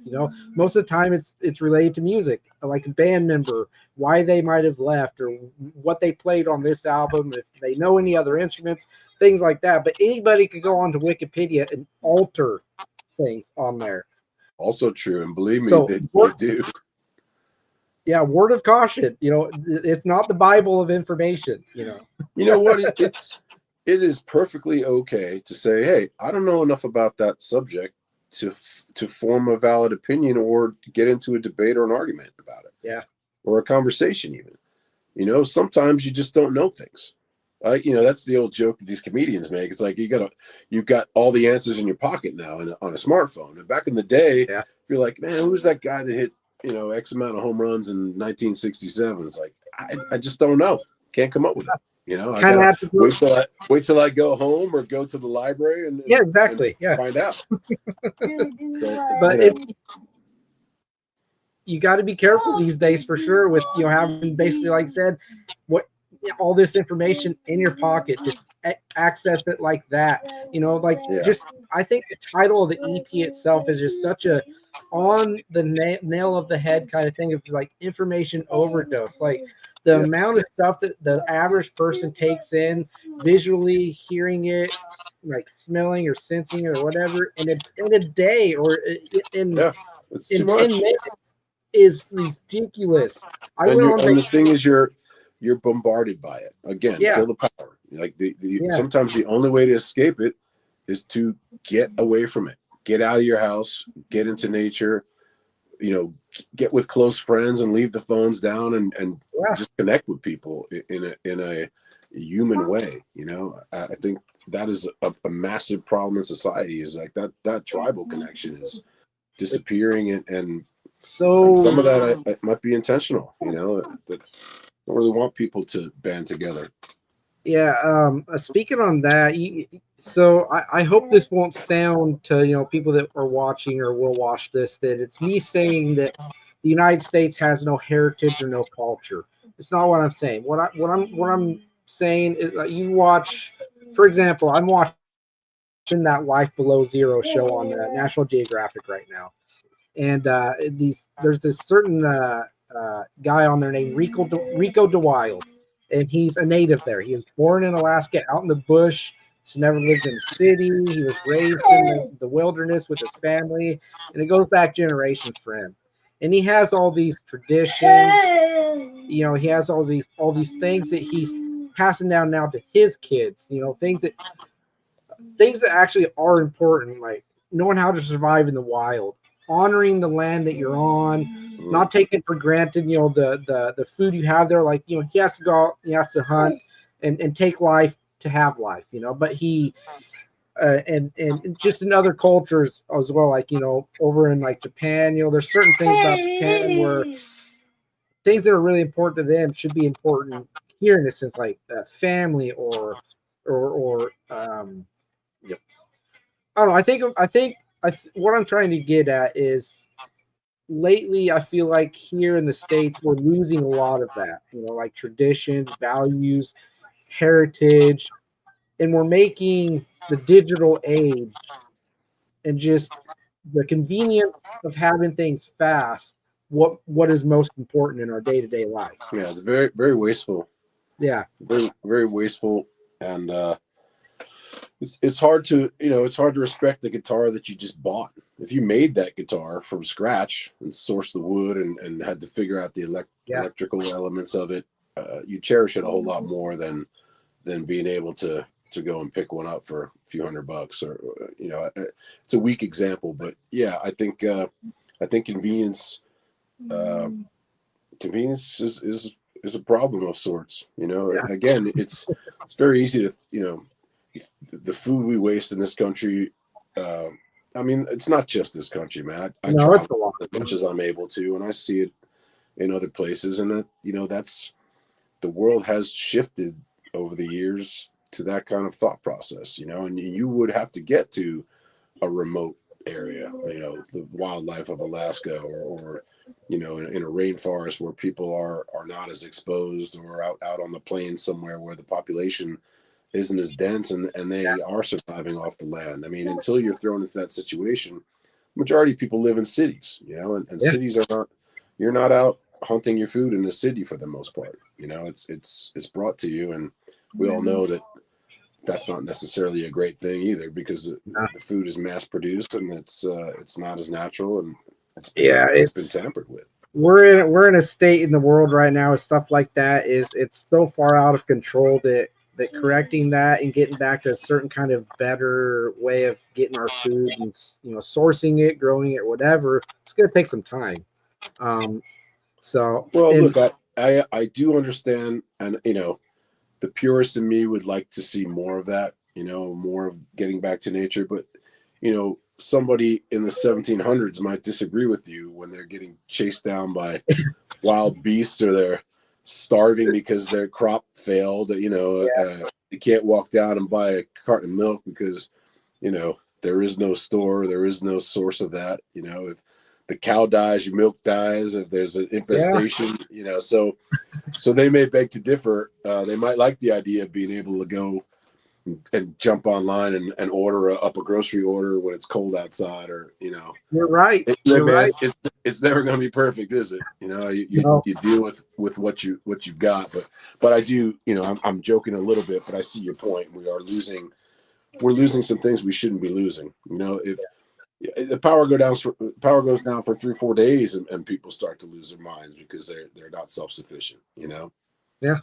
Most of the time it's related to music, like a band member, why they might have left, or what they played on this album, if they know any other instruments, things like that. But anybody could go onto Wikipedia and alter things on there. Also true, and believe me, they do. Yeah, word of caution. It's not the Bible of information. You know what? It is perfectly okay to say, hey, I don't know enough about that subject to form a valid opinion or get into a debate or an argument about it. Yeah. Or a conversation even. Sometimes you just don't know things. That's the old joke that these comedians make. It's like you've got all the answers in your pocket now on a smartphone. And back in the day, you're like, man, who's that guy that hit X amount of home runs in 1967? It's like, I just don't know. Can't come up with it. I gotta have to wait till I go home or go to the library and exactly. And find out. But you got to be careful these days for sure with having basically, like I said, all this information in your pocket, just access it like that. Just I think the title of the EP itself is just such a on the nail of the head kind of thing of information overdose. The amount of stuff that the average person takes in visually, hearing it, smelling or sensing or whatever, in a day or in 10 minutes is ridiculous. The thing is, you're bombarded by it. Again, kill the power. Sometimes the only way to escape it is to get away from it. Get out of your house, get into nature, get with close friends and leave the phones down and just connect with people in a human way. I think that is a massive problem in society, is that tribal connection is disappearing, and so some of that it might be intentional, that don't really want people to band together. Yeah. Speaking on that, so I hope this won't sound to people that are watching or will watch this that it's me saying that the United States has no heritage or no culture. It's not what I'm saying. What I'm saying is you watch, for example, I'm watching that Life Below Zero show on National Geographic right now, and there's this certain guy on there named Rico DeWild, and he's a native there. He was born in Alaska, out in the bush. He's never lived in a city. He was raised in the wilderness with his family, and it goes back generations for him. And he has all these traditions. He has all these things that he's passing down now to his kids. Things that actually are important, like knowing how to survive in the wild, honoring the land that you're on, not taking for granted, the food you have there. He has to go out, he has to hunt and take life to have life, but he, and just in other cultures as well, over in Japan, there's certain things about Japan where things that are really important to them should be important here, in a sense, like family or I don't know. I think what I'm trying to get at is lately I feel like here in the States we're losing a lot of that, like traditions, values, heritage, and we're making the digital age and just the convenience of having things fast what is most important in our day-to-day life. Yeah, it's very, very wasteful. Yeah. Very, very wasteful. And it's hard to it's hard to respect the guitar that you just bought. If you made that guitar from scratch and sourced the wood and had to figure out the electrical elements of it, you cherish it a whole lot more than being able to go and pick one up for a few $100 or it's a weak example, but yeah, I think convenience is a problem of sorts. Again, it's very easy to the food we waste in this country. I mean, it's not just this country, man. I travel as much as I'm able to, and I see it in other places, and that's the world has shifted over the years to that kind of thought process, and you would have to get to a remote area, the wildlife of Alaska or in a rainforest where people are not as exposed, or out on the plains somewhere where the population isn't as dense and they are surviving off the land. I mean, until you're thrown into that situation, majority of people live in cities, and cities are not, you're not out hunting your food in the city for the most part. It's brought to you, and we all know that that's not necessarily a great thing either, because the food is mass produced and it's not as natural, and it's been tampered with. We're in a state in the world right now with stuff like that. It's so far out of control that correcting that and getting back to a certain kind of better way of getting our food and sourcing it, growing it, whatever, it's going to take some time. Look, I do understand, and the purist in me would like to see more of that, more of getting back to nature, but somebody in the 1700s might disagree with you when they're getting chased down by wild beasts, or they're starving because their crop failed. You can't walk down and buy a carton of milk because there is no store, there is no source of that. If the cow dies, your milk dies. If there's an infestation, so they may beg to differ. They might like the idea of being able to go and jump online and order up a grocery order when it's cold outside, or you're right. It's never going to be perfect, is it? You deal with what you've got, but I do, I'm joking a little bit, but I see your point. We're losing some things we shouldn't be losing. If the power goes down for 3-4 days, and people start to lose their minds because they're not self-sufficient.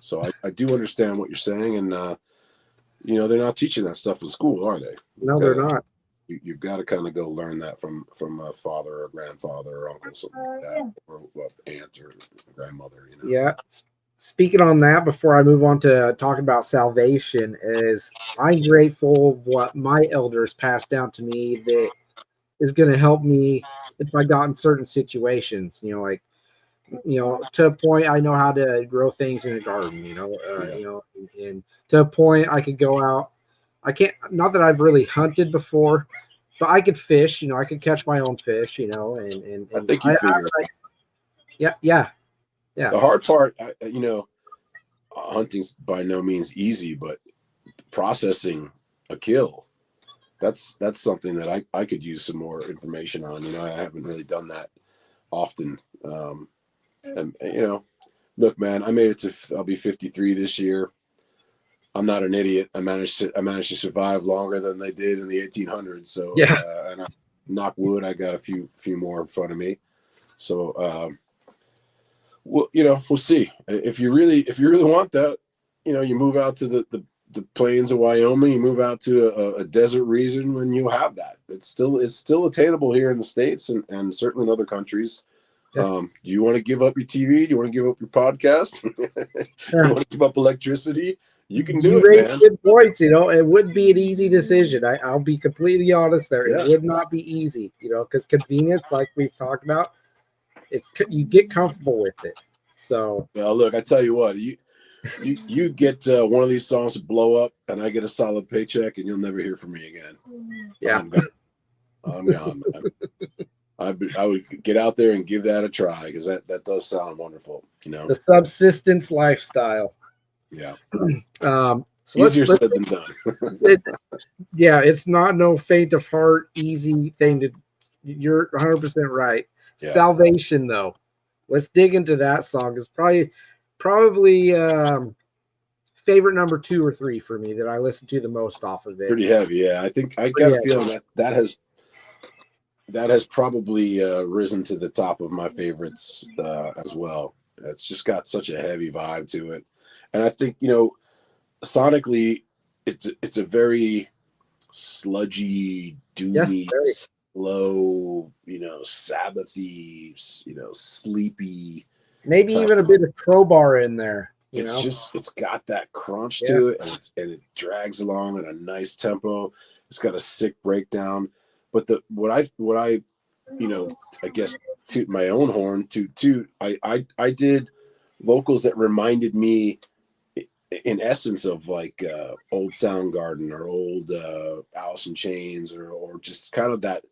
So I do understand what you're saying, and they're not teaching that stuff in school, are they? No, they're not. You've got to kind of go learn that from a father or grandfather or uncle, something like that, or aunt or grandmother. Yeah. Speaking on that, before I move on to talking about salvation, is I'm grateful of what my elders passed down to me that is going to help me if I got in certain situations. To a point, I know how to grow things in a garden. And to a point, I could go out. I can't. Not that I've really hunted before, but I could fish. I could catch my own fish. And I think you figure. Yeah. The hard part, hunting's by no means easy, but processing a kill, that's something that I could use some more information on. I haven't really done that often. And look, man, I made it to, I'll be 53 this year. I'm not an idiot. I managed to survive longer than they did in the 1800s. So, and I knock wood, I got a few more in front of me. So, we'll see. If you really want that, you move out to the plains of Wyoming, you move out to a desert region, and you'll have that. It's still attainable here in the States, and certainly in other countries. Do you want to give up your TV? Do you want to give up your podcast? You want to give up electricity? You can do it, man. Good points. It wouldn't be an easy decision. I'll be completely honest there. It would not be easy, because convenience, like we've talked about, you get comfortable with it. So, well, look, I tell you what, you get one of these songs to blow up, and I get a solid paycheck, and you'll never hear from me again. Yeah, I'm gone, man. I would get out there and give that a try, because that does sound wonderful. The subsistence lifestyle. Yeah. So easier said than done. It's not no faint of heart, easy thing to. You're 100% right. Yeah. Salvation, though. Let's dig into that song. It's probably favorite number 2 or 3 for me that I listen to the most off of it. Pretty heavy, yeah. I think I got a feeling that has probably risen to the top of my favorites as well. It's just got such a heavy vibe to it, and I think sonically, it's a very sludgy, doomy, slow, Sabbathy, sleepy. Maybe even a bit of crowbar in there. It's got that crunch to it, and it drags along at a nice tempo. It's got a sick breakdown. But what I I guess toot my own horn I did vocals that reminded me in essence of like old Soundgarden or old Alice in Chains or just kind of that.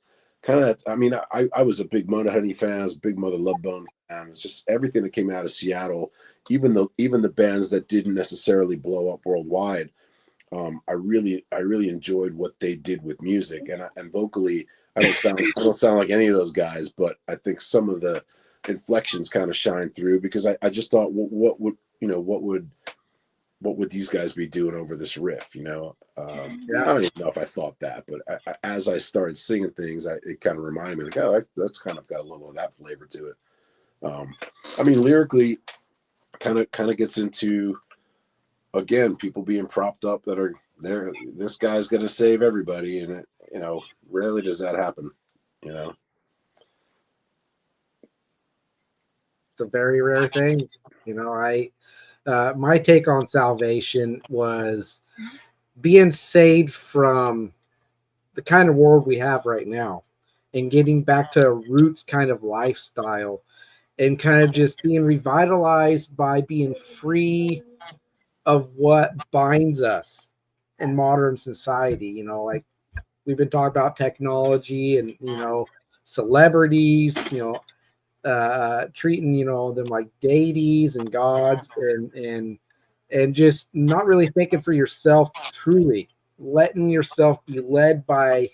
I mean, I was a big Mudhoney fan, I was a big Mother Love Bone fan. It's just everything that came out of Seattle, even the bands that didn't necessarily blow up worldwide. I really enjoyed what they did with music, and vocally, I don't sound like any of those guys, but I think some of the inflections kind of shine through because I just thought, what would these guys be doing over this riff? I don't even know if I thought that, but as I started singing things, it kind of reminded me like, oh, that's kind of got a little of that flavor to it. I mean, lyrically, kind of gets into, again, people being propped up that are there. This guy's going to save everybody. And rarely does that happen, It's a very rare thing. My take on salvation was being saved from the kind of world we have right now and getting back to a roots kind of lifestyle and kind of just being revitalized by being free of what binds us in modern society. Like we've been talking about technology and, celebrities, treating, them like deities and gods and just not really thinking for yourself, truly letting yourself be led by,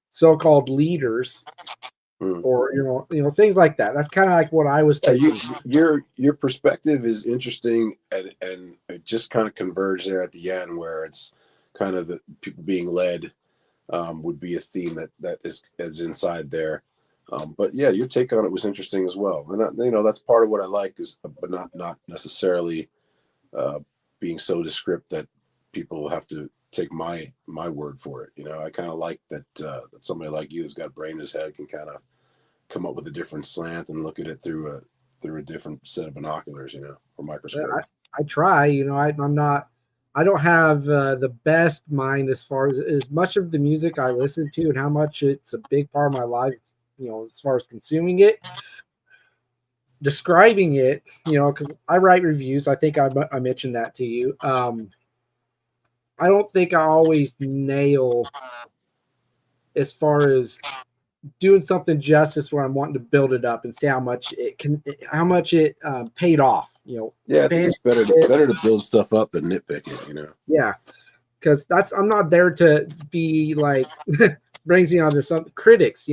so-called leaders or, things like that. That's kind of like what I was taking. Your perspective is interesting and it just kind of converged there at the end where it's kind of the people being led would be a theme that is inside there. But yeah, your take on it was interesting as well, and that's part of what I like but not necessarily being so descriptive that people have to take my word for it. I kind of like that somebody like you who's got a brain in his head can kind of come up with a different slant and look at it through a different set of binoculars, or microscope. I try. I don't have the best mind as far as much of the music I listen to and how much it's a big part of my life. As far as consuming it, describing it, because I write reviews. I think I mentioned that to you. I don't think I always nail as far as doing something justice where I'm wanting to build it up and see how much it paid off. Yeah, I think it's better to build stuff up than nitpick it. Yeah, because I'm not there to be like brings me on to some critics.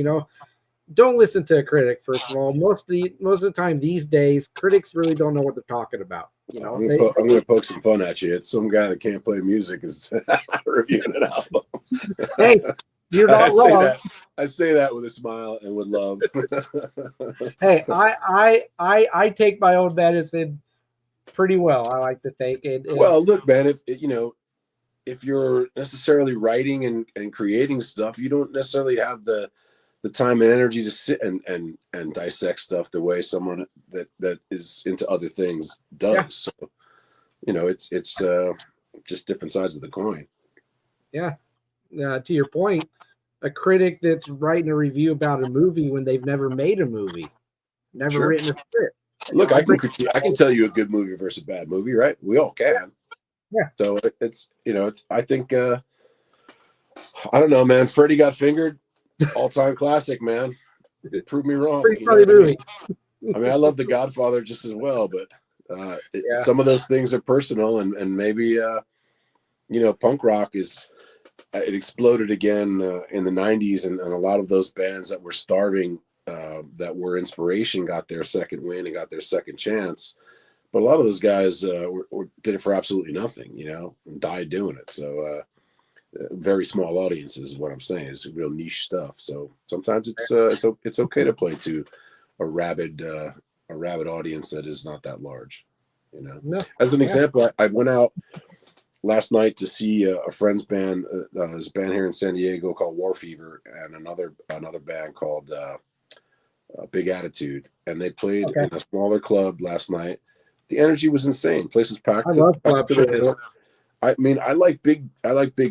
Don't listen to a critic, first of all. Most of the time these days, critics really don't know what they're talking about. I'm going to poke some fun at you. It's some guy that can't play music is reviewing an album. Hey, you're not wrong. I say that with a smile and with love. Hey, I take my own medicine pretty well. I like to think it. Well, look, man, if you're necessarily writing and creating stuff, you don't necessarily have the time and energy to sit and dissect stuff the way someone that is into other things does. Yeah. So, it's just different sides of the coin. Yeah. To your point, a critic that's writing a review about a movie when they've never made a movie, never written a script. Look, I can tell you a good movie versus a bad movie, right? We all can. Yeah. So it's I think I don't know, man. Freddy Got Fingered. All-time classic, man. Prove me wrong. Pretty funny movie. I mean, I love The Godfather just as well, but some of those things are personal, and maybe punk rock it exploded again in the '90s, and a lot of those bands that were starving, that were inspiration, got their second win and got their second chance. but a lot of those guys did it for absolutely nothing, and died doing it. So very small audiences is what I'm saying. It's real niche stuff. So sometimes it's okay to play to a rabid audience that is not that large. No. As an example, I went out last night to see a friend's band. There's a band here in San Diego called War Fever, and another band called Big Attitude, and they played in a smaller club last night. The energy was insane. Place was packed. I love club shows. I mean, I like big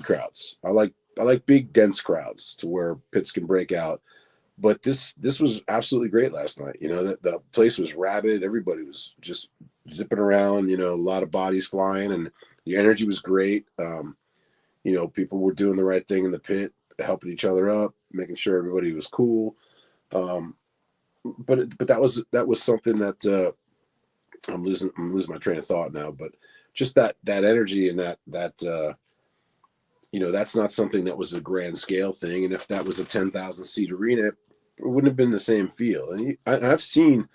crowds. I like big dense crowds to where pits can break out. But this was absolutely great last night. That the place was rabid. Everybody was just zipping around. A lot of bodies flying, and the energy was great. People were doing the right thing in the pit, helping each other up, making sure everybody was cool. But that was something that I'm losing my train of thought now. But just that energy and that that's not something that was a grand scale thing. And if that was a 10,000 seat arena, it wouldn't have been the same feel. And I've seen,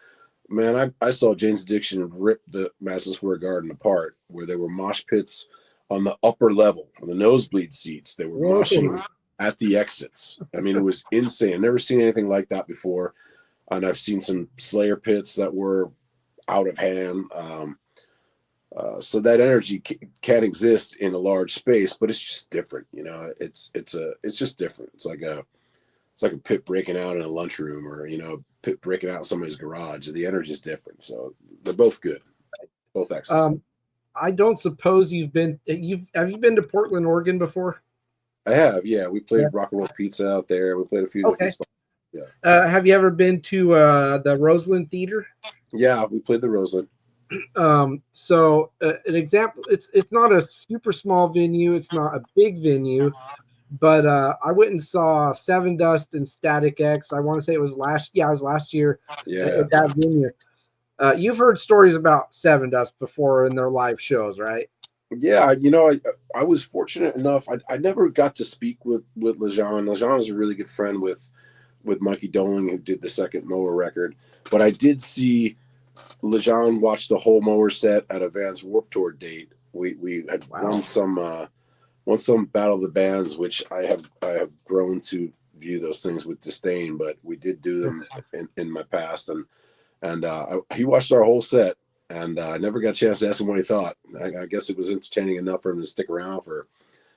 man, I saw Jane's Addiction rip the Madison Square Garden apart, where there were mosh pits on the upper level, on the nosebleed seats. They were moshing at the exits. I mean, it was insane. I've never seen anything like that before. And I've seen some Slayer pits that were out of hand. So that energy can exist in a large space, but it's just different. It's just different. It's like a pit breaking out in a lunchroom, or a pit breaking out in somebody's garage. The energy is different. So they're both good, both excellent. I don't suppose have you been to Portland, Oregon before? I have, yeah. We played Rock and Roll Pizza out there. We played a few different spots. Yeah. Have you ever been to the Roseland Theater? Yeah, we played the Roseland. So an example, it's not a super small venue, it's not a big venue, but I went and saw Seven Dust and Static X. I want to say it was last year at that venue. You've heard stories about Seven Dust before in their live shows, right? Yeah, I was fortunate enough. I never got to speak with Lejean. Lejean is a really good friend with Mikey Doling, who did the second Mower record. But I did see Lejean watch the whole Mower set at a Vans Warped Tour date. We had won some Battle of the Bands, which I have grown to view those things with disdain. But we did do them in my past, and he watched our whole set, and I never got a chance to ask him what he thought. I guess it was entertaining enough for him to stick around for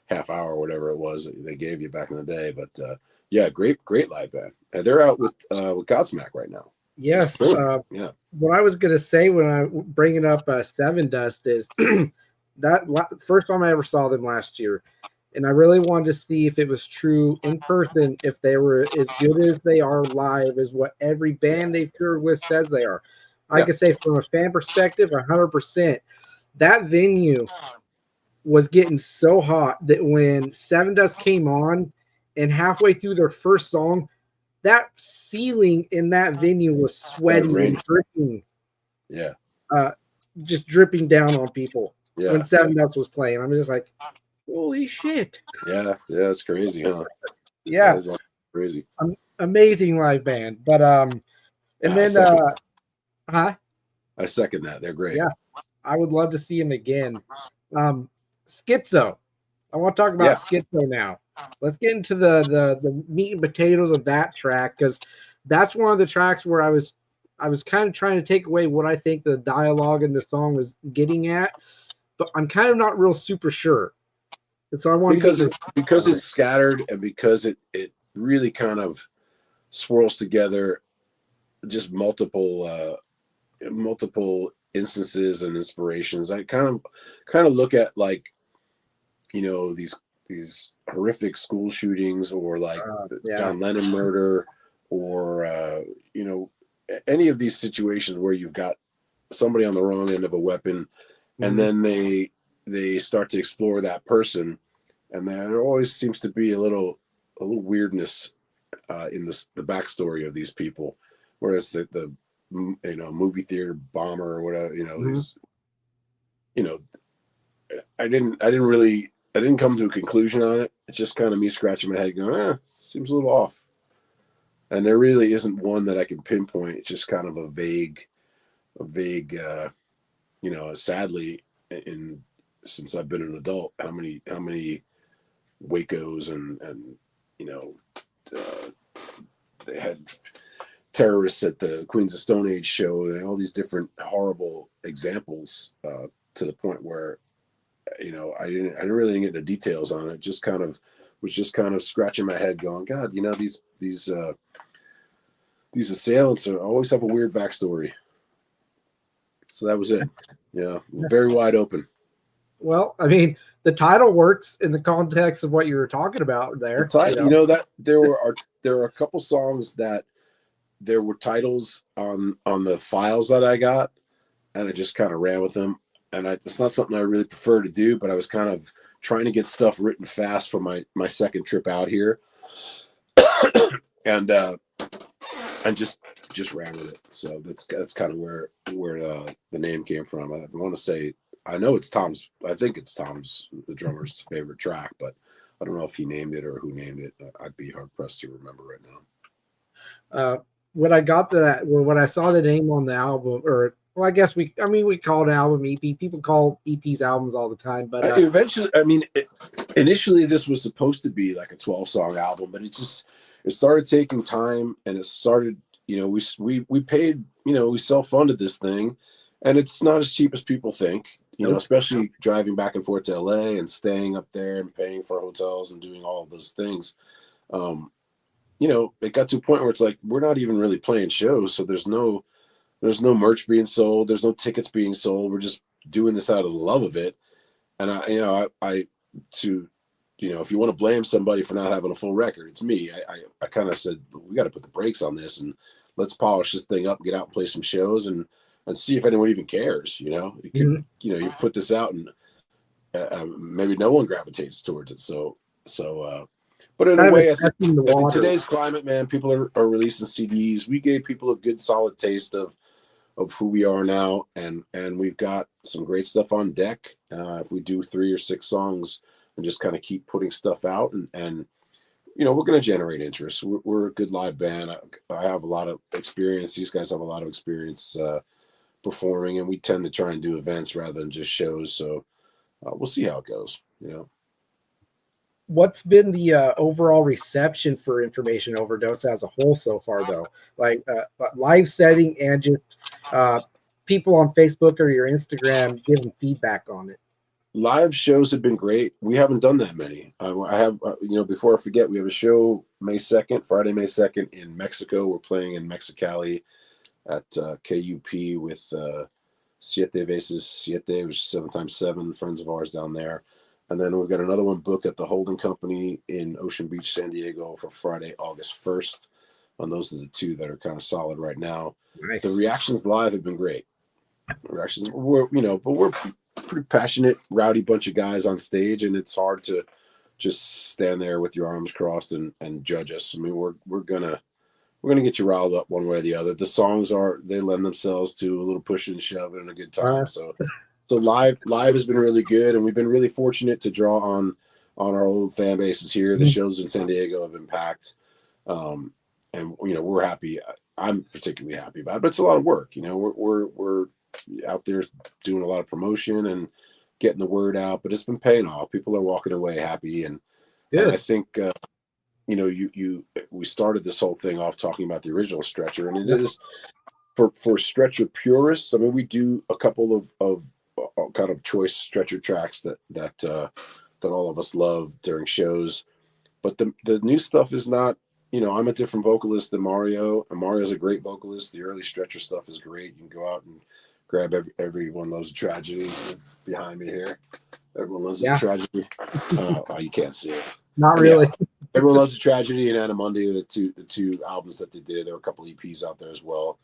half hour or whatever it was that they gave you back in the day. But yeah, great live band, and they're out with Godsmack right now. Yes. What I was gonna say when I bringing up Seven Dust is that first time I ever saw them last year, and I really wanted to see if it was true in person, if they were as good as they are live, as what every band they've toured with says they are. I could say from a fan perspective, 100%. That venue was getting so hot that when Seven Dust came on, and halfway through their first song, that ceiling in that venue was sweating and dripping. Yeah. Just dripping down on people when Seven Dust was playing. I'm just like, holy shit. Yeah, it's crazy, huh? Yeah. It's crazy. Amazing live band. But I second that. They're great. Yeah. I would love to see him again. Schizo. I want to talk about Schizo now. Let's get into the meat and potatoes of that track, because that's one of the tracks where I was kind of trying to take away what I think the dialogue in the song was getting at, but I'm kind of not real super sure. And so I want because it's scattered, and because it really kind of swirls together just multiple instances and inspirations. I kind of look at, like, these horrific school shootings, or like John Lennon murder, or any of these situations where you've got somebody on the wrong end of a weapon, and then they start to explore that person, and there always seems to be a little weirdness in the backstory of these people, whereas the movie theater bomber or whatever, I didn't come to a conclusion on it. It's just kind of me scratching my head going, seems a little off. And there really isn't one that I can pinpoint. It's just kind of a vague sadly, since I've been an adult, how many Wacos and they had terrorists at the Queens of Stone Age show, and all these different horrible examples, to the point where I didn't really get into details on it. Just kind of was just kind of scratching my head, going, God, these assailants always have a weird backstory. So that was it. Yeah, very wide open. Well, I mean, the title works in the context of what you were talking about there. That there are a couple songs that there were titles on the files that I got, and I just kind of ran with them. And it's not something I really prefer to do, but I was kind of trying to get stuff written fast for my second trip out here, and just ran with it. So that's kind of where the name came from. I want to say, I know it's Tom's. I think it's Tom's, the drummer's, favorite track, but I don't know if he named it or who named it. I'd be hard pressed to remember right now. When I got to that, when I saw the name on the album, or well, I guess we call it an album EP. People call EPs albums all the time, but eventually, initially this was supposed to be like a 12-song album, but it started taking time, and it started. We paid. We self-funded this thing, and it's not as cheap as people think. Especially driving back and forth to LA and staying up there and paying for hotels and doing all of those things. It got to a point where it's like, we're not even really playing shows. So there's no merch being sold. There's no tickets being sold. We're just doing this out of the love of it. And if you want to blame somebody for not having a full record, it's me. I kind of said, we got to put the brakes on this and let's polish this thing up and get out and play some shows and see if anyone even cares. You put this out and maybe no one gravitates towards it. So, but in a way, I think in today's climate, man, people are releasing CDs. We gave people a good solid taste of who we are now, and we've got some great stuff on deck. If we do 3 or 6 songs and just kind of keep putting stuff out, and we're going to generate interest. We're a good live band. I have a lot of experience. These guys have a lot of experience performing, and we tend to try and do events rather than just shows. So we'll see how it goes. What's been the overall reception for Information Overdose as a whole so far, though? Like live setting and just people on Facebook or your Instagram giving feedback on it. Live shows have been great. We haven't done that many. I have, before I forget, we have a show Friday, May 2nd in Mexico. We're playing in Mexicali at KUP with Siete Veces Siete, which is 7 times 7 friends of ours down there. And then we've got another one booked at the Holding Company in Ocean Beach, San Diego for Friday, August 1st. And those are the 2 that are kind of solid right now. Nice. The reactions live have been great. But we're pretty passionate, rowdy bunch of guys on stage, and it's hard to just stand there with your arms crossed and judge us. I mean, we're gonna get you riled up one way or the other. The songs they lend themselves to a little pushing and shoving and a good time. So live has been really good, and we've been really fortunate to draw on our old fan bases here. The shows in San Diego have been packed, and we're happy. I'm particularly happy about it, but it's a lot of work. We're out there doing a lot of promotion and getting the word out, but it's been paying off. People are walking away happy, and I think we started this whole thing off talking about the original Stretcher, and it is for Stretcher purists. I mean, we do a couple of kind of choice Stretcher tracks that all of us love during shows, but the new stuff is not. I'm a different vocalist than Mario, and Mario's a great vocalist. The early Stretcher stuff is great. You can go out and grab everyone loves a tragedy behind me here. Everyone loves a tragedy. You can't see it. Not really. Yeah, everyone loves a tragedy and Anamundi, the two albums that they did. There were a couple EPs out there as well.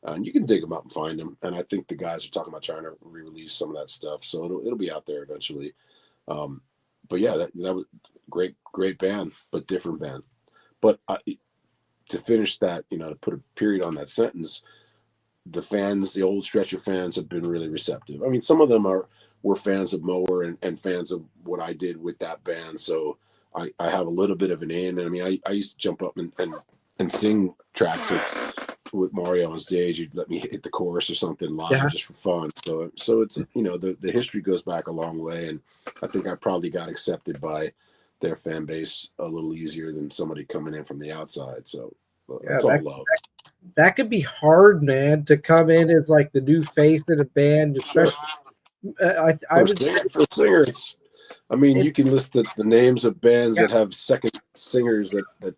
And you can dig them up and find them. And I think the guys are talking about trying to re-release some of that stuff. So it'll be out there eventually. But yeah, that was great band, but different band. But to finish that, to put a period on that sentence, the old Stretcher fans have been really receptive. I mean, some of them were fans of Mower and fans of what I did with that band. So I have a little bit of an in. And I mean, I used to jump up and sing tracks with Mario on stage, he'd let me hit the chorus or something live just for fun. So it's, the history goes back a long way, and I think I probably got accepted by their fan base a little easier than somebody coming in from the outside. So it's all love. That could be hard, man, to come in as like the new face of the band, especially. For a singer, you can list the names of bands that have second singers that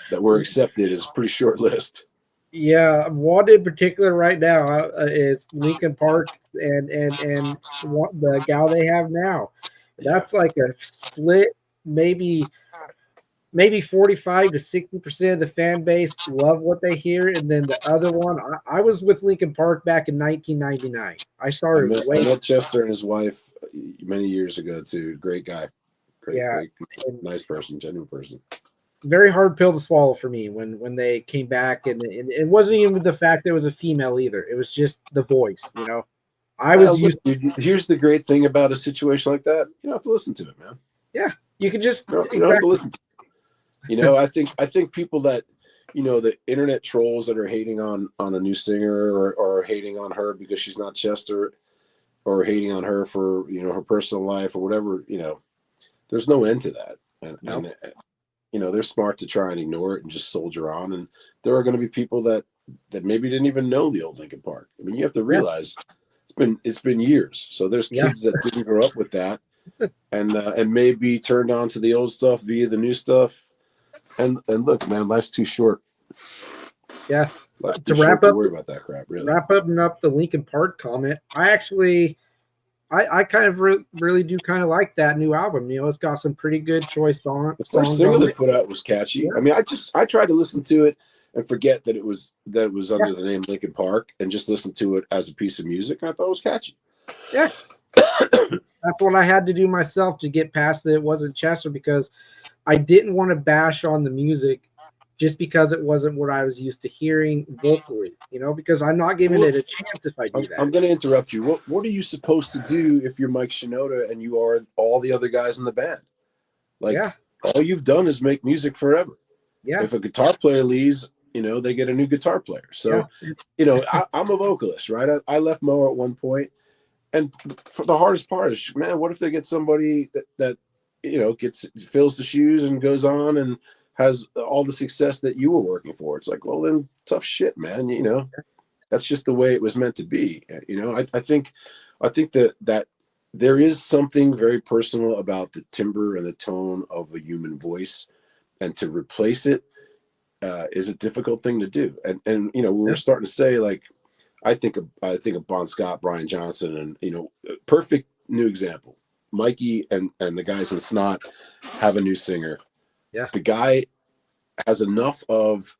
that were accepted is a pretty short list. Yeah, one in particular right now is Linkin Park and the gal they have now. That's like a split, maybe 45 to 60% of the fan base love what they hear, and then the other one. I was with Linkin Park back in 1999. I met Chester and his wife many years ago too. Great guy, great, nice person, genuine person. Very hard pill to swallow for me when they came back, and it wasn't even the fact there was a female either. It was just the voice, Here's the great thing about a situation like that: you don't have to listen to it, man. Yeah, you can just you don't have to listen to it. I think people that the internet trolls that are hating on a new singer or hating on her because she's not Chester, or hating on her for her personal life or whatever. There's no end to that, and they're smart to try and ignore it and just soldier on. And there are going to be people that maybe didn't even know the old Linkin Park. I mean, you have to realize it's been years. So there's kids that didn't grow up with that, and maybe turned on to the old stuff via the new stuff. And look, man, life's too short. Yeah. To wrap up, worry about that crap. Really. Wrap up the Linkin Park comment. I kind of really do kind of like that new album. It's got some pretty good choice songs. The first single they put out was catchy. I mean, I tried to listen to it and forget that it was under the name Linkin Park, and just listen to it as a piece of music, and I thought it was catchy. Yeah. That's what I had to do myself to get past that it wasn't Chester, because I didn't want to bash on the music just because it wasn't what I was used to hearing vocally, because I'm not giving it a chance if I do that. I'm going to interrupt you. What are you supposed to do if you're Mike Shinoda and you are all the other guys in the band? All you've done is make music forever. Yeah. If a guitar player leaves, they get a new guitar player. So, I'm a vocalist, right? I left Moe at one point, and the hardest part is, man, what if they get somebody that fills the shoes and goes on and has all the success that you were working for? It's like, well, then tough shit, man. That's just the way it was meant to be. I think that there is something very personal about the timbre and the tone of a human voice, and to replace it is a difficult thing to do. And we were starting to say, like, I think of Bon Scott, Brian Johnson, and perfect new example. Mikey and the guys in Snot have a new singer. Yeah. The guy has enough of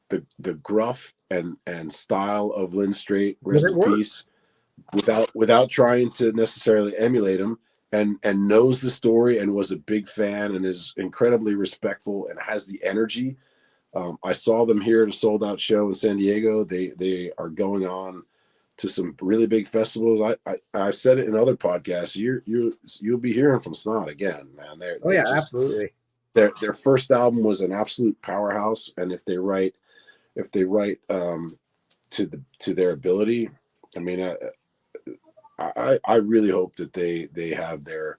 the gruff and style of Lynn Strait, rest in peace, without trying to necessarily emulate him, and knows the story and was a big fan and is incredibly respectful and has the energy. I saw them here at a sold out show in San Diego. They are going on to some really big festivals. I've said it in other podcasts. You'll be hearing from Snot again, man. Absolutely. Their first album was an absolute powerhouse, and if they write to their ability, I mean, I really hope that they have their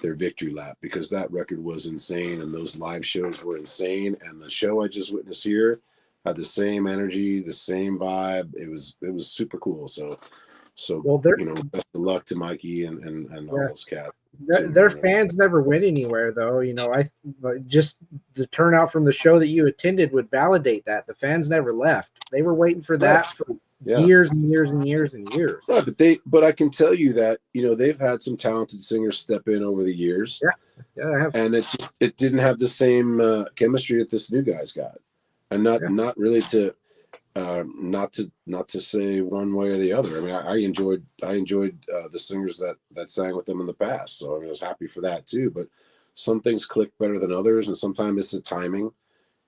victory lap, because that record was insane and those live shows were insane, and the show I just witnessed here had the same energy, the same vibe. It was super cool. So best of luck to Mikey and all those cats. Their fans never went anywhere, though. I just the turnout from the show that you attended would validate that. The fans never left. They were waiting for that for years and years and years and years. Yeah, but I can tell you that they've had some talented singers step in over the years. Yeah, I have. And it didn't have the same chemistry that this new guy's got, and not really to. Not to say one way or the other. I mean, I enjoyed the singers that sang with them in the past. So I mean, I was happy for that too. But some things click better than others, and sometimes it's the timing.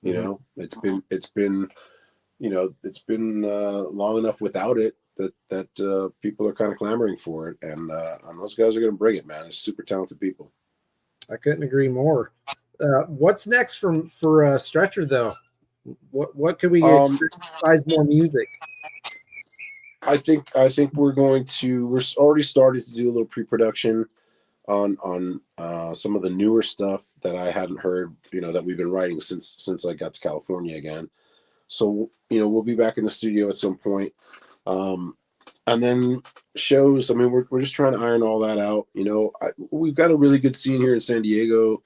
It's been long enough without it that people are kind of clamoring for it, and those guys are going to bring it, man. It's super talented people. I couldn't agree more. What's next for Stretcher though? What could we expect besides more music? I think we're already started to do a little pre-production on some of the newer stuff that I hadn't heard, that we've been writing since I got to California again. So, we'll be back in the studio at some point. And then shows, I mean, we're just trying to iron all that out. We've got a really good scene here in San Diego.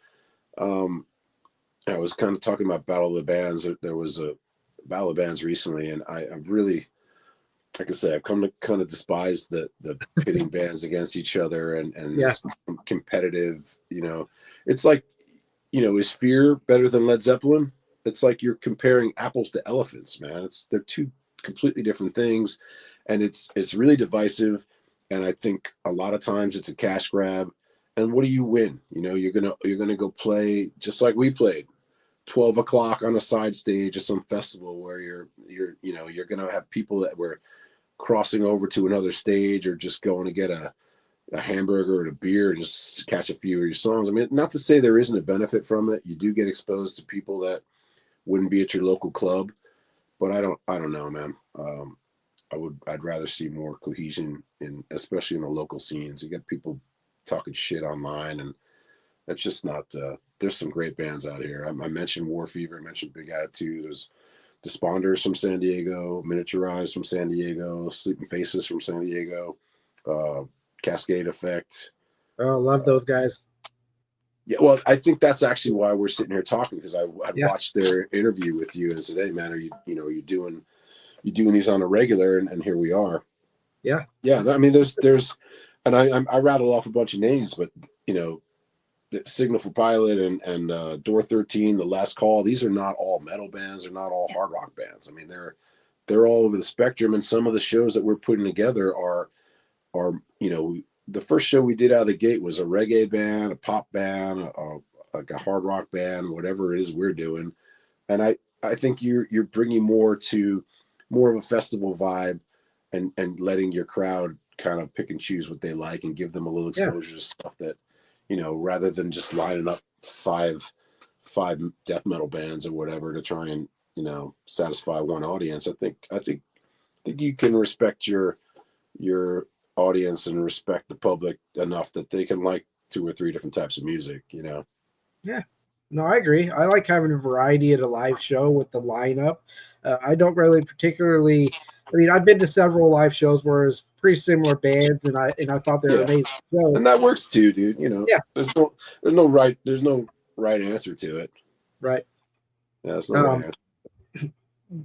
I was kind of talking about Battle of the Bands. There was a Battle of the Bands recently, and I've really, like I say, I've come to kind of despise the pitting bands against each other and this competitive, it's like, is Fear better than Led Zeppelin? It's like you're comparing apples to elephants, man. They're two completely different things, and it's really divisive. And I think a lot of times it's a cash grab. And what do you win? You're gonna go play just like we played, 12 o'clock on a side stage at some festival where you're gonna have people that were crossing over to another stage or just going to get a hamburger and a beer and just catch a few of your songs. I mean, not to say there isn't a benefit from it. You do get exposed to people that wouldn't be at your local club, but I don't know, man. I'd rather see more cohesion especially in the local scenes. You get people talking shit online, and that's just not. There's some great bands out here. I mentioned War Fever. I mentioned Big Attitude. There's Desponders from San Diego, Miniaturized from San Diego, Sleeping Faces from San Diego, Cascade Effect. Oh, love those guys. Yeah, well, I think that's actually why we're sitting here talking, because I had watched their interview with you and said, "Hey, man, are you doing these on a regular?" And here we are. Yeah. I mean, there's, and I rattle off a bunch of names, but Signal for Pilot and Door 13, The Last Call. These are not all metal bands. They're not all hard rock bands. I mean, they're all over the spectrum. And some of the shows that we're putting together are the first show we did out of the gate was a reggae band, a pop band, like a hard rock band, whatever it is we're doing. And I think you're bringing more of a festival vibe and letting your crowd kind of pick and choose what they like and give them a little exposure to stuff that, rather than just lining up five death metal bands or whatever to try and, satisfy one audience. I think you can respect your audience and respect the public enough that they can like 2 or 3 different types of music, Yeah. No, I agree. I like having a variety at a live show with the lineup. I don't really particularly. I mean, I've been to several live shows where it's pretty similar bands, and I thought they were amazing shows. And that works too, dude. There's no right answer to it. Right. Yeah, that's no right answer.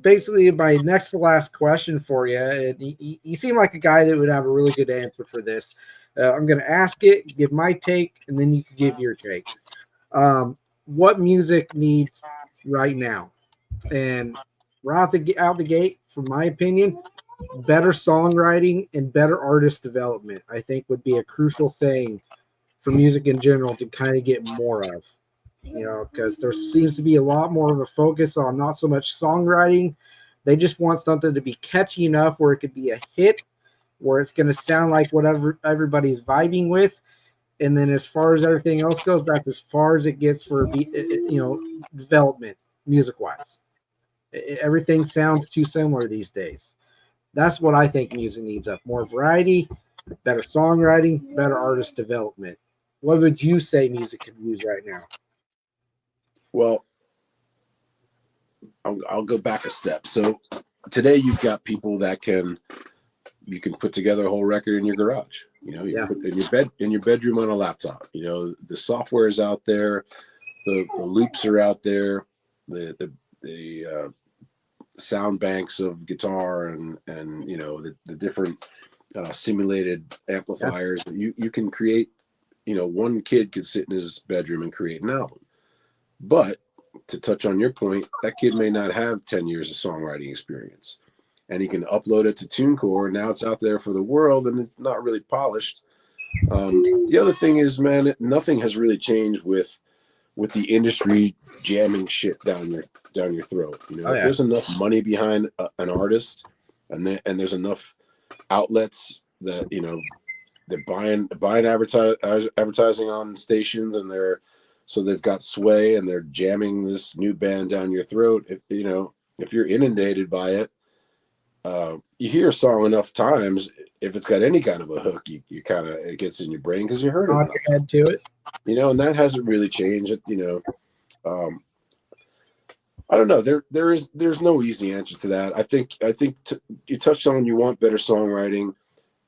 Basically, my next to last question for you, and you seem like a guy that would have a really good answer for this. I'm going to ask it, give my take, and then you can give your take. What music needs right now? And right out the gate, from my opinion, better songwriting and better artist development, I think, would be a crucial thing for music in general to kind of get more of. Because there seems to be a lot more of a focus on not so much songwriting. They just want something to be catchy enough where it could be a hit, where it's going to sound like whatever everybody's vibing with. And then as far as everything else goes, that's as far as it gets for development music wise. Everything sounds too similar these days. That's what I think music needs up. More variety, better songwriting, better artist development. What would you say music could use right now? Well, I'll go back a step. So today you've got people that you can put together a whole record in your garage. You put in your bedroom on a laptop. The software is out there, the loops are out there, the sound banks of guitar and the different simulated amplifiers. You can create. One kid could sit in his bedroom and create an album. But to touch on your point, that kid may not have 10 years of songwriting experience. And he can upload it to TuneCore, and now it's out there for the world, and it's not really polished. The other thing is, man, nothing has really changed with the industry jamming shit down your throat. If there's enough money behind an artist, and there's enough outlets that they're buying advertising on stations, and so they've got sway, and they're jamming this new band down your throat. if you're inundated by it, you hear a song enough times, if it's got any kind of a hook, you kind of, it gets in your brain because you heard it Nod enough your head to it. you know, and that hasn't really changed. You know, I don't know. There's no easy answer to that. I think you touched on, you want better songwriting,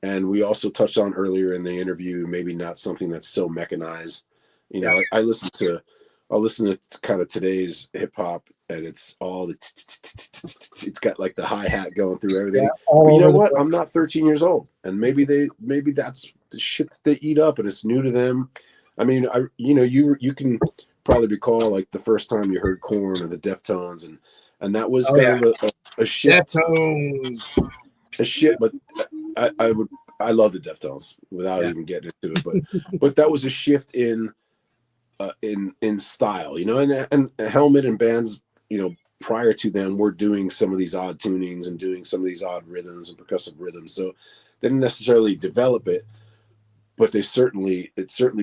and we also touched on earlier in the interview, maybe not something that's so mechanized. You know, I listen to kind of today's hip hop, and it's all the it's got like the hi-hat going through everything. But you know what? I'm not 13 years old, and maybe that's the shit that they eat up, and it's new to them. I mean, you can probably recall like the first time you heard Korn or the Deftones, and that was kind of a shift. Deftones. A shit, but I love the Deftones without even getting into it, but that was a shift in style, you know, and Helmet and bands, you know, prior to them were doing some of these odd tunings and doing some of these odd rhythms and percussive rhythms, so they didn't necessarily develop it, but it certainly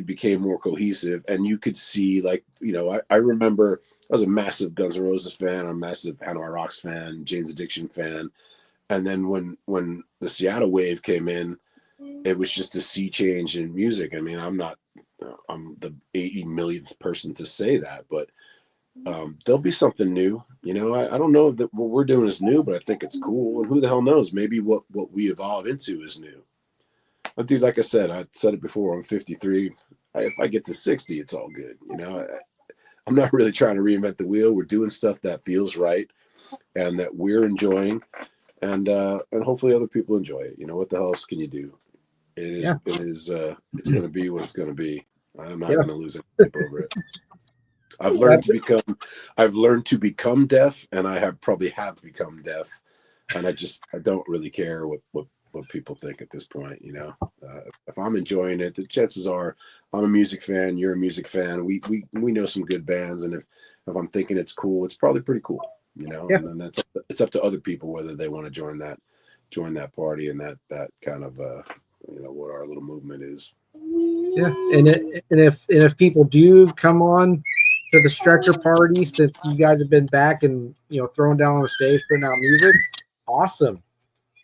became more cohesive, and you could see, like, you know, I remember I was a massive Guns N' Roses fan, I'm a massive Hanoi Rocks fan, Jane's Addiction fan, and then when the Seattle wave came in, it was just a sea change in music. I mean, I'm the 80 millionth person to say that, but there'll be something new. You know, I don't know that what we're doing is new, but I think it's cool. And who the hell knows? Maybe what we evolve into is new. But dude, like I said it before, I'm 53. If I get to 60, it's all good. You know, I'm not really trying to reinvent the wheel. We're doing stuff that feels right and that we're enjoying. And hopefully other people enjoy it. You know, what the hell else can you do? It's going to be what it's going to be. I'm not going to lose any sleep over it. I've learned to become deaf, and I probably have become deaf, and I don't really care what people think at this point. You know, if I'm enjoying it, the chances are I'm a music fan. You're a music fan. We know some good bands, and if I'm thinking it's cool, it's probably pretty cool. You know, and then it's up to other people whether they want to join that party and that kind of you know, what our little movement is. Yeah, and if people do come on to the stretcher party, since you guys have been back and, you know, throwing down on the stage, putting out music, awesome.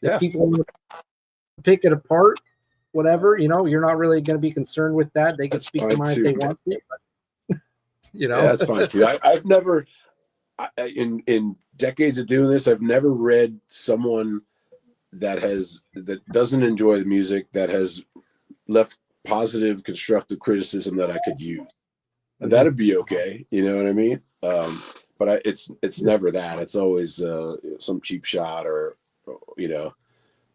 If people pick it apart, whatever, you know, you're not really going to be concerned with that. They can speak their mind if they want to, but, you know, that's fine too. I've never. In decades of doing this, I've never read someone that doesn't enjoy the music that has left positive, constructive criticism that I could use, and that'd be okay. You know what I mean? But it's never that. It's always some cheap shot or, you know,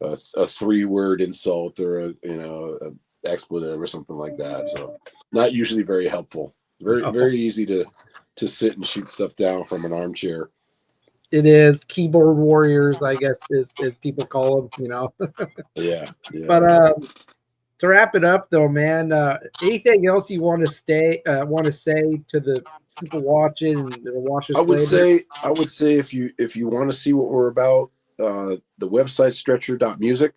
a 3-word insult or a expletive or something like that. So not usually very helpful. Very easy to sit and shoot stuff down from an armchair. It is keyboard warriors, I guess, as people call them, you know. Yeah. But to wrap it up, though, man, anything else you want to say to the people watching and watch this? I would say if you want to see what we're about, the website stretcher.music.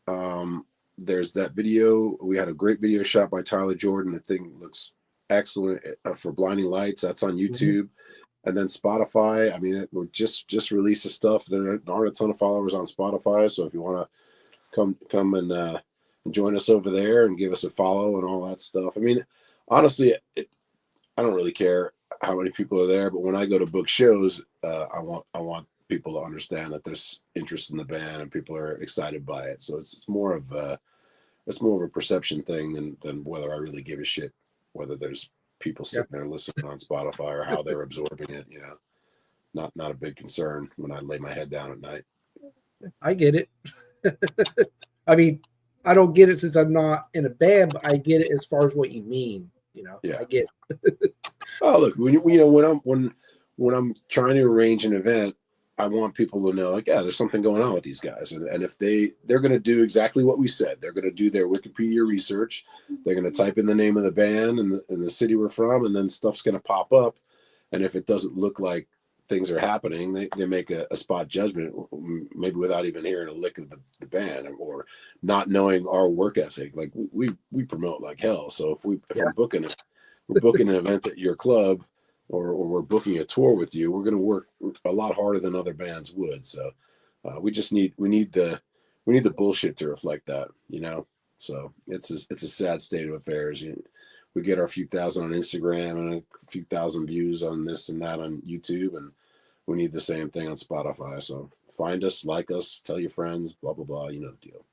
There's that video. We had a great video shot by Tyler Jordan. The thing looks excellent for Blinding Lights. That's on YouTube. And then Spotify. I mean, we're just released the stuff. There aren't a ton of followers on Spotify, so if you want to come and join us over there and give us a follow and all that stuff. I mean, honestly, I don't really care how many people are there, but when I go to book shows, I want people to understand that there's interest in the band and people are excited by it. So it's more of a perception thing than whether I really give a shit whether there's people sitting there listening on Spotify or how they're absorbing it. You know, not a big concern when I lay my head down at night. I get it. I mean, I don't get it since I'm not in a band, but I get it as far as what you mean. You know, I get it. Oh, look, when I'm trying to arrange an event, I want people to know, like, yeah, there's something going on with these guys, and if they're going to do exactly what we said, they're going to do their Wikipedia research, they're going to type in the name of the band and the city we're from, and then stuff's going to pop up, and if it doesn't look like things are happening, they make a spot judgment, maybe without even hearing a lick of the band or not knowing our work ethic. Like we promote like hell. So if we're booking an event at your club, or we're booking a tour with you, we're going to work a lot harder than other bands would. So we need the bullshit to reflect that, you know. So it's a sad state of affairs. We get our few thousand on Instagram and a few thousand views on this and that on YouTube, and we need the same thing on Spotify. So find us, like us, tell your friends, blah blah blah. You know the deal.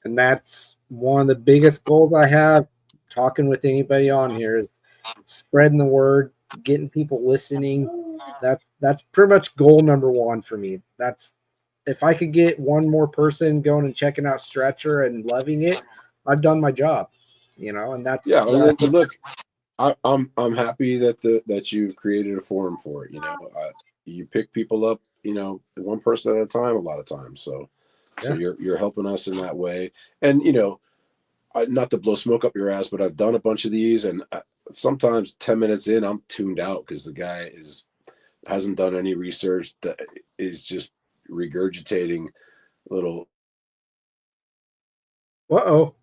And that's one of the biggest goals I have talking with anybody on here is spreading the word, getting people listening. That's pretty much goal number one for me. That's if I could get one more person going and checking out Stretcher and loving it, I've done my job, you know. And that's and look, I'm happy that you've created a forum for it. You know, you pick people up, you know, one person at a time a lot of times. So you're helping us in that way. And you know, not to blow smoke up your ass, but I've done a bunch of these, and sometimes 10 minutes in, I'm tuned out because the guy hasn't done any research, that is just regurgitating little. Uh-oh.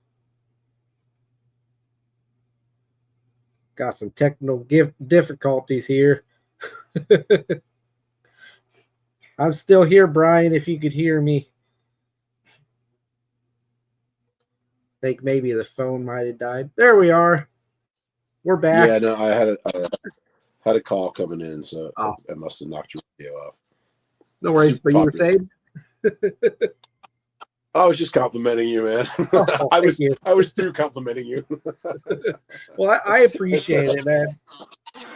Got some technical difficulties here. I'm still here, Brian, if you could hear me. I think maybe the phone might have died. There we are. We're back. Yeah, no, I had a call coming in, so I must have knocked your video off. No worries, but you were saying? I was just complimenting you, man. I was through complimenting you. Well, I appreciate it, man.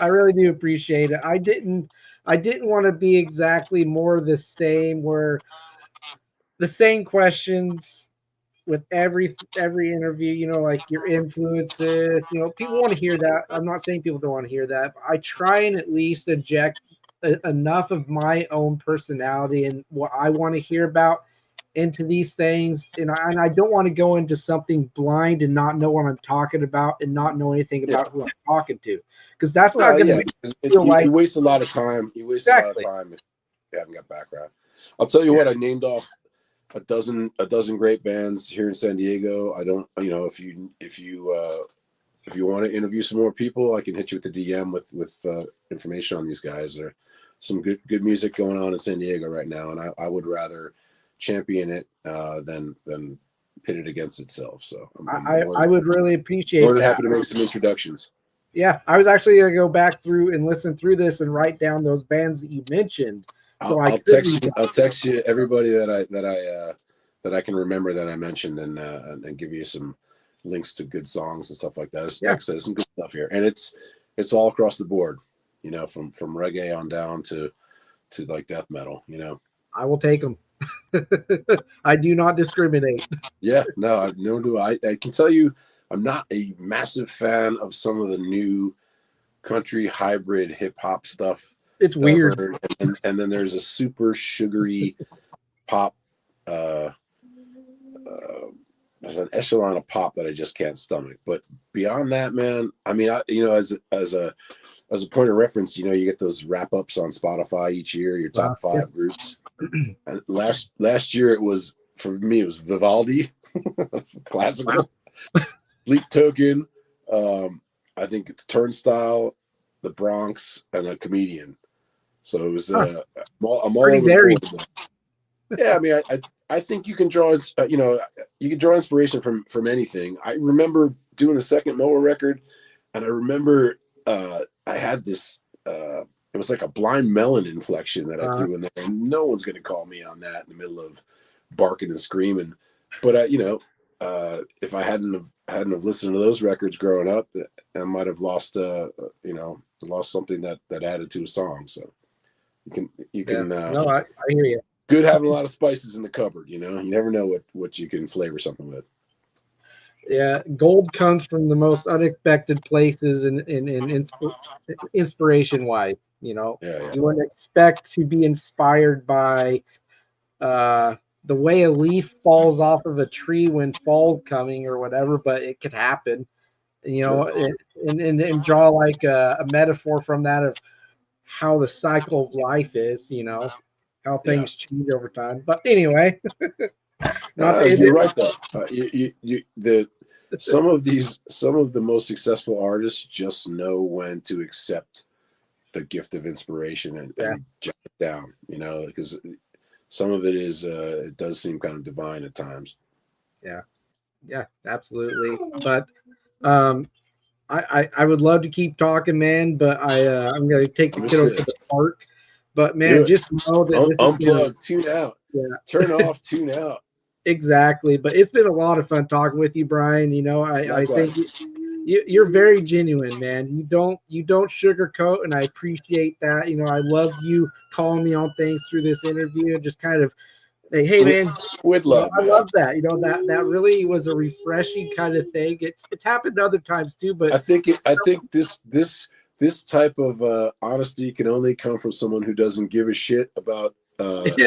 I really do appreciate it. I didn't want to be exactly more the same, where the same questions with every interview, you know, like your influences, you know, people want to hear that. I'm not saying people don't want to hear that, but I try and at least inject enough of my own personality and what I want to hear about into these things, and I don't want to go into something blind and not know what I'm talking about and not know anything about who I'm talking to, because that's not going to make me feel like you waste a lot of time. You waste a lot of time if you haven't got background. I'll tell you what, I named off a dozen great bands here in San Diego. I don't, you know, if you want to interview some more people, I can hit you with the DM with information on these guys. There's some good music going on in San Diego right now, and I would rather champion it than pit it against itself. So I would really appreciate more than happy to make some introductions. Yeah, I was actually going to go back through and listen through this and write down those bands that you mentioned. So I'll text you everybody that I can remember that I mentioned, and give you some links to good songs and stuff like that. Like I said, some good stuff here, and it's all across the board, you know, from reggae on down to like death metal. You know, I will take them. I do not discriminate. Yeah, no, nor do I. I can tell you, I'm not a massive fan of some of the new country hybrid hip hop stuff. It's weird. And then there's a super sugary pop. There's an echelon of pop that I just can't stomach. But beyond that, man, I mean, as a point of reference, you know, you get those wrap ups on Spotify each year, your top 5 groups. And last year it was, for me, it was Vivaldi, classical, Sleep Token. I think it's Turnstile, The Bronx, and a Comedian. So it was I'm all over the board. Yeah, I mean, I think you can draw inspiration from anything. I remember doing the second Moa record, and I remember I had this. It was like a Blind Melon inflection that I threw in there, and no one's going to call me on that in the middle of barking and screaming. But if I hadn't have listened to those records growing up, I might have lost something that added to a song. So you can. No, I hear you. Good having a lot of spices in the cupboard. You know, you never know what you can flavor something with. Yeah, gold comes from the most unexpected places and inspiration wise. You know, you wouldn't expect to be inspired by the way a leaf falls off of a tree when fall's coming or whatever, but it could happen. You know, and draw like a metaphor from that of how the cycle of life is. You know, how things change over time. But anyway, you're right though. Some of the most successful artists just know when to accept the gift of inspiration and jot it down, you know, because some of it is it does seem kind of divine at times. Yeah, absolutely. But I would love to keep talking, man, but I'm gonna take the kiddo to the park. But man, just know that this unplug, tune out, turn off, tune out. Exactly. But it's been a lot of fun talking with you, Brian. You know, I think you're very genuine, man. You don't sugarcoat, and I appreciate that. You know, I love you calling me on things through this interview and just kind of hey man, with love, I love that. You know, that really was a refreshing kind of thing. It's happened other times too, but I think this type of honesty can only come from someone who doesn't give a shit about about getting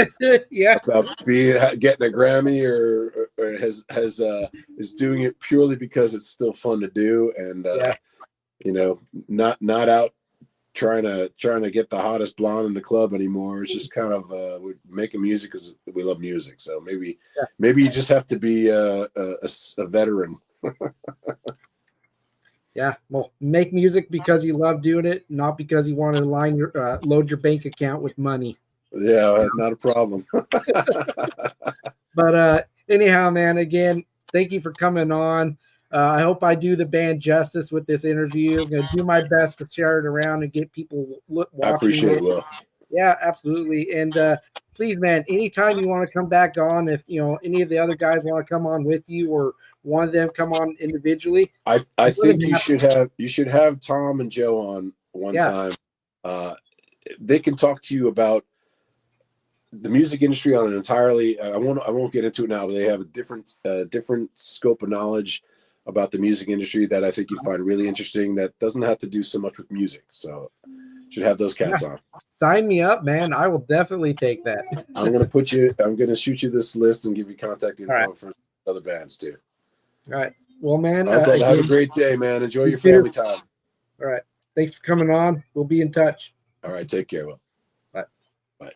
a Grammy or is doing it purely because it's still fun to do, and you know, not out trying to get the hottest blonde in the club anymore. It's just kind of we're making music because we love music. So maybe you just have to be a veteran. Yeah, well, make music because you love doing it, not because you want to load your bank account with money. Yeah, not a problem. But anyhow, man, again, thank you for coming on. I hope I do the band justice with this interview. I'm going to do my best to share it around and get people watching. I appreciate it, Will. Yeah, absolutely. And please, man, anytime you want to come back on, if you know any of the other guys want to come on with you or one of them come on individually, I think you should have Tom and Joe on one time. They can talk to you about the music industry on an entirely. I won't get into it now, but they have a different scope of knowledge about the music industry that I think you'd find really interesting. That doesn't have to do so much with music. So should have those cats on. Sign me up, man. I will definitely take that. I'm gonna shoot you this list and give you contact info for other bands too. All right. Well, man. Have a great day, man. Enjoy your family time. All right. Thanks for coming on. We'll be in touch. All right. Take care, Will. Bye. Bye.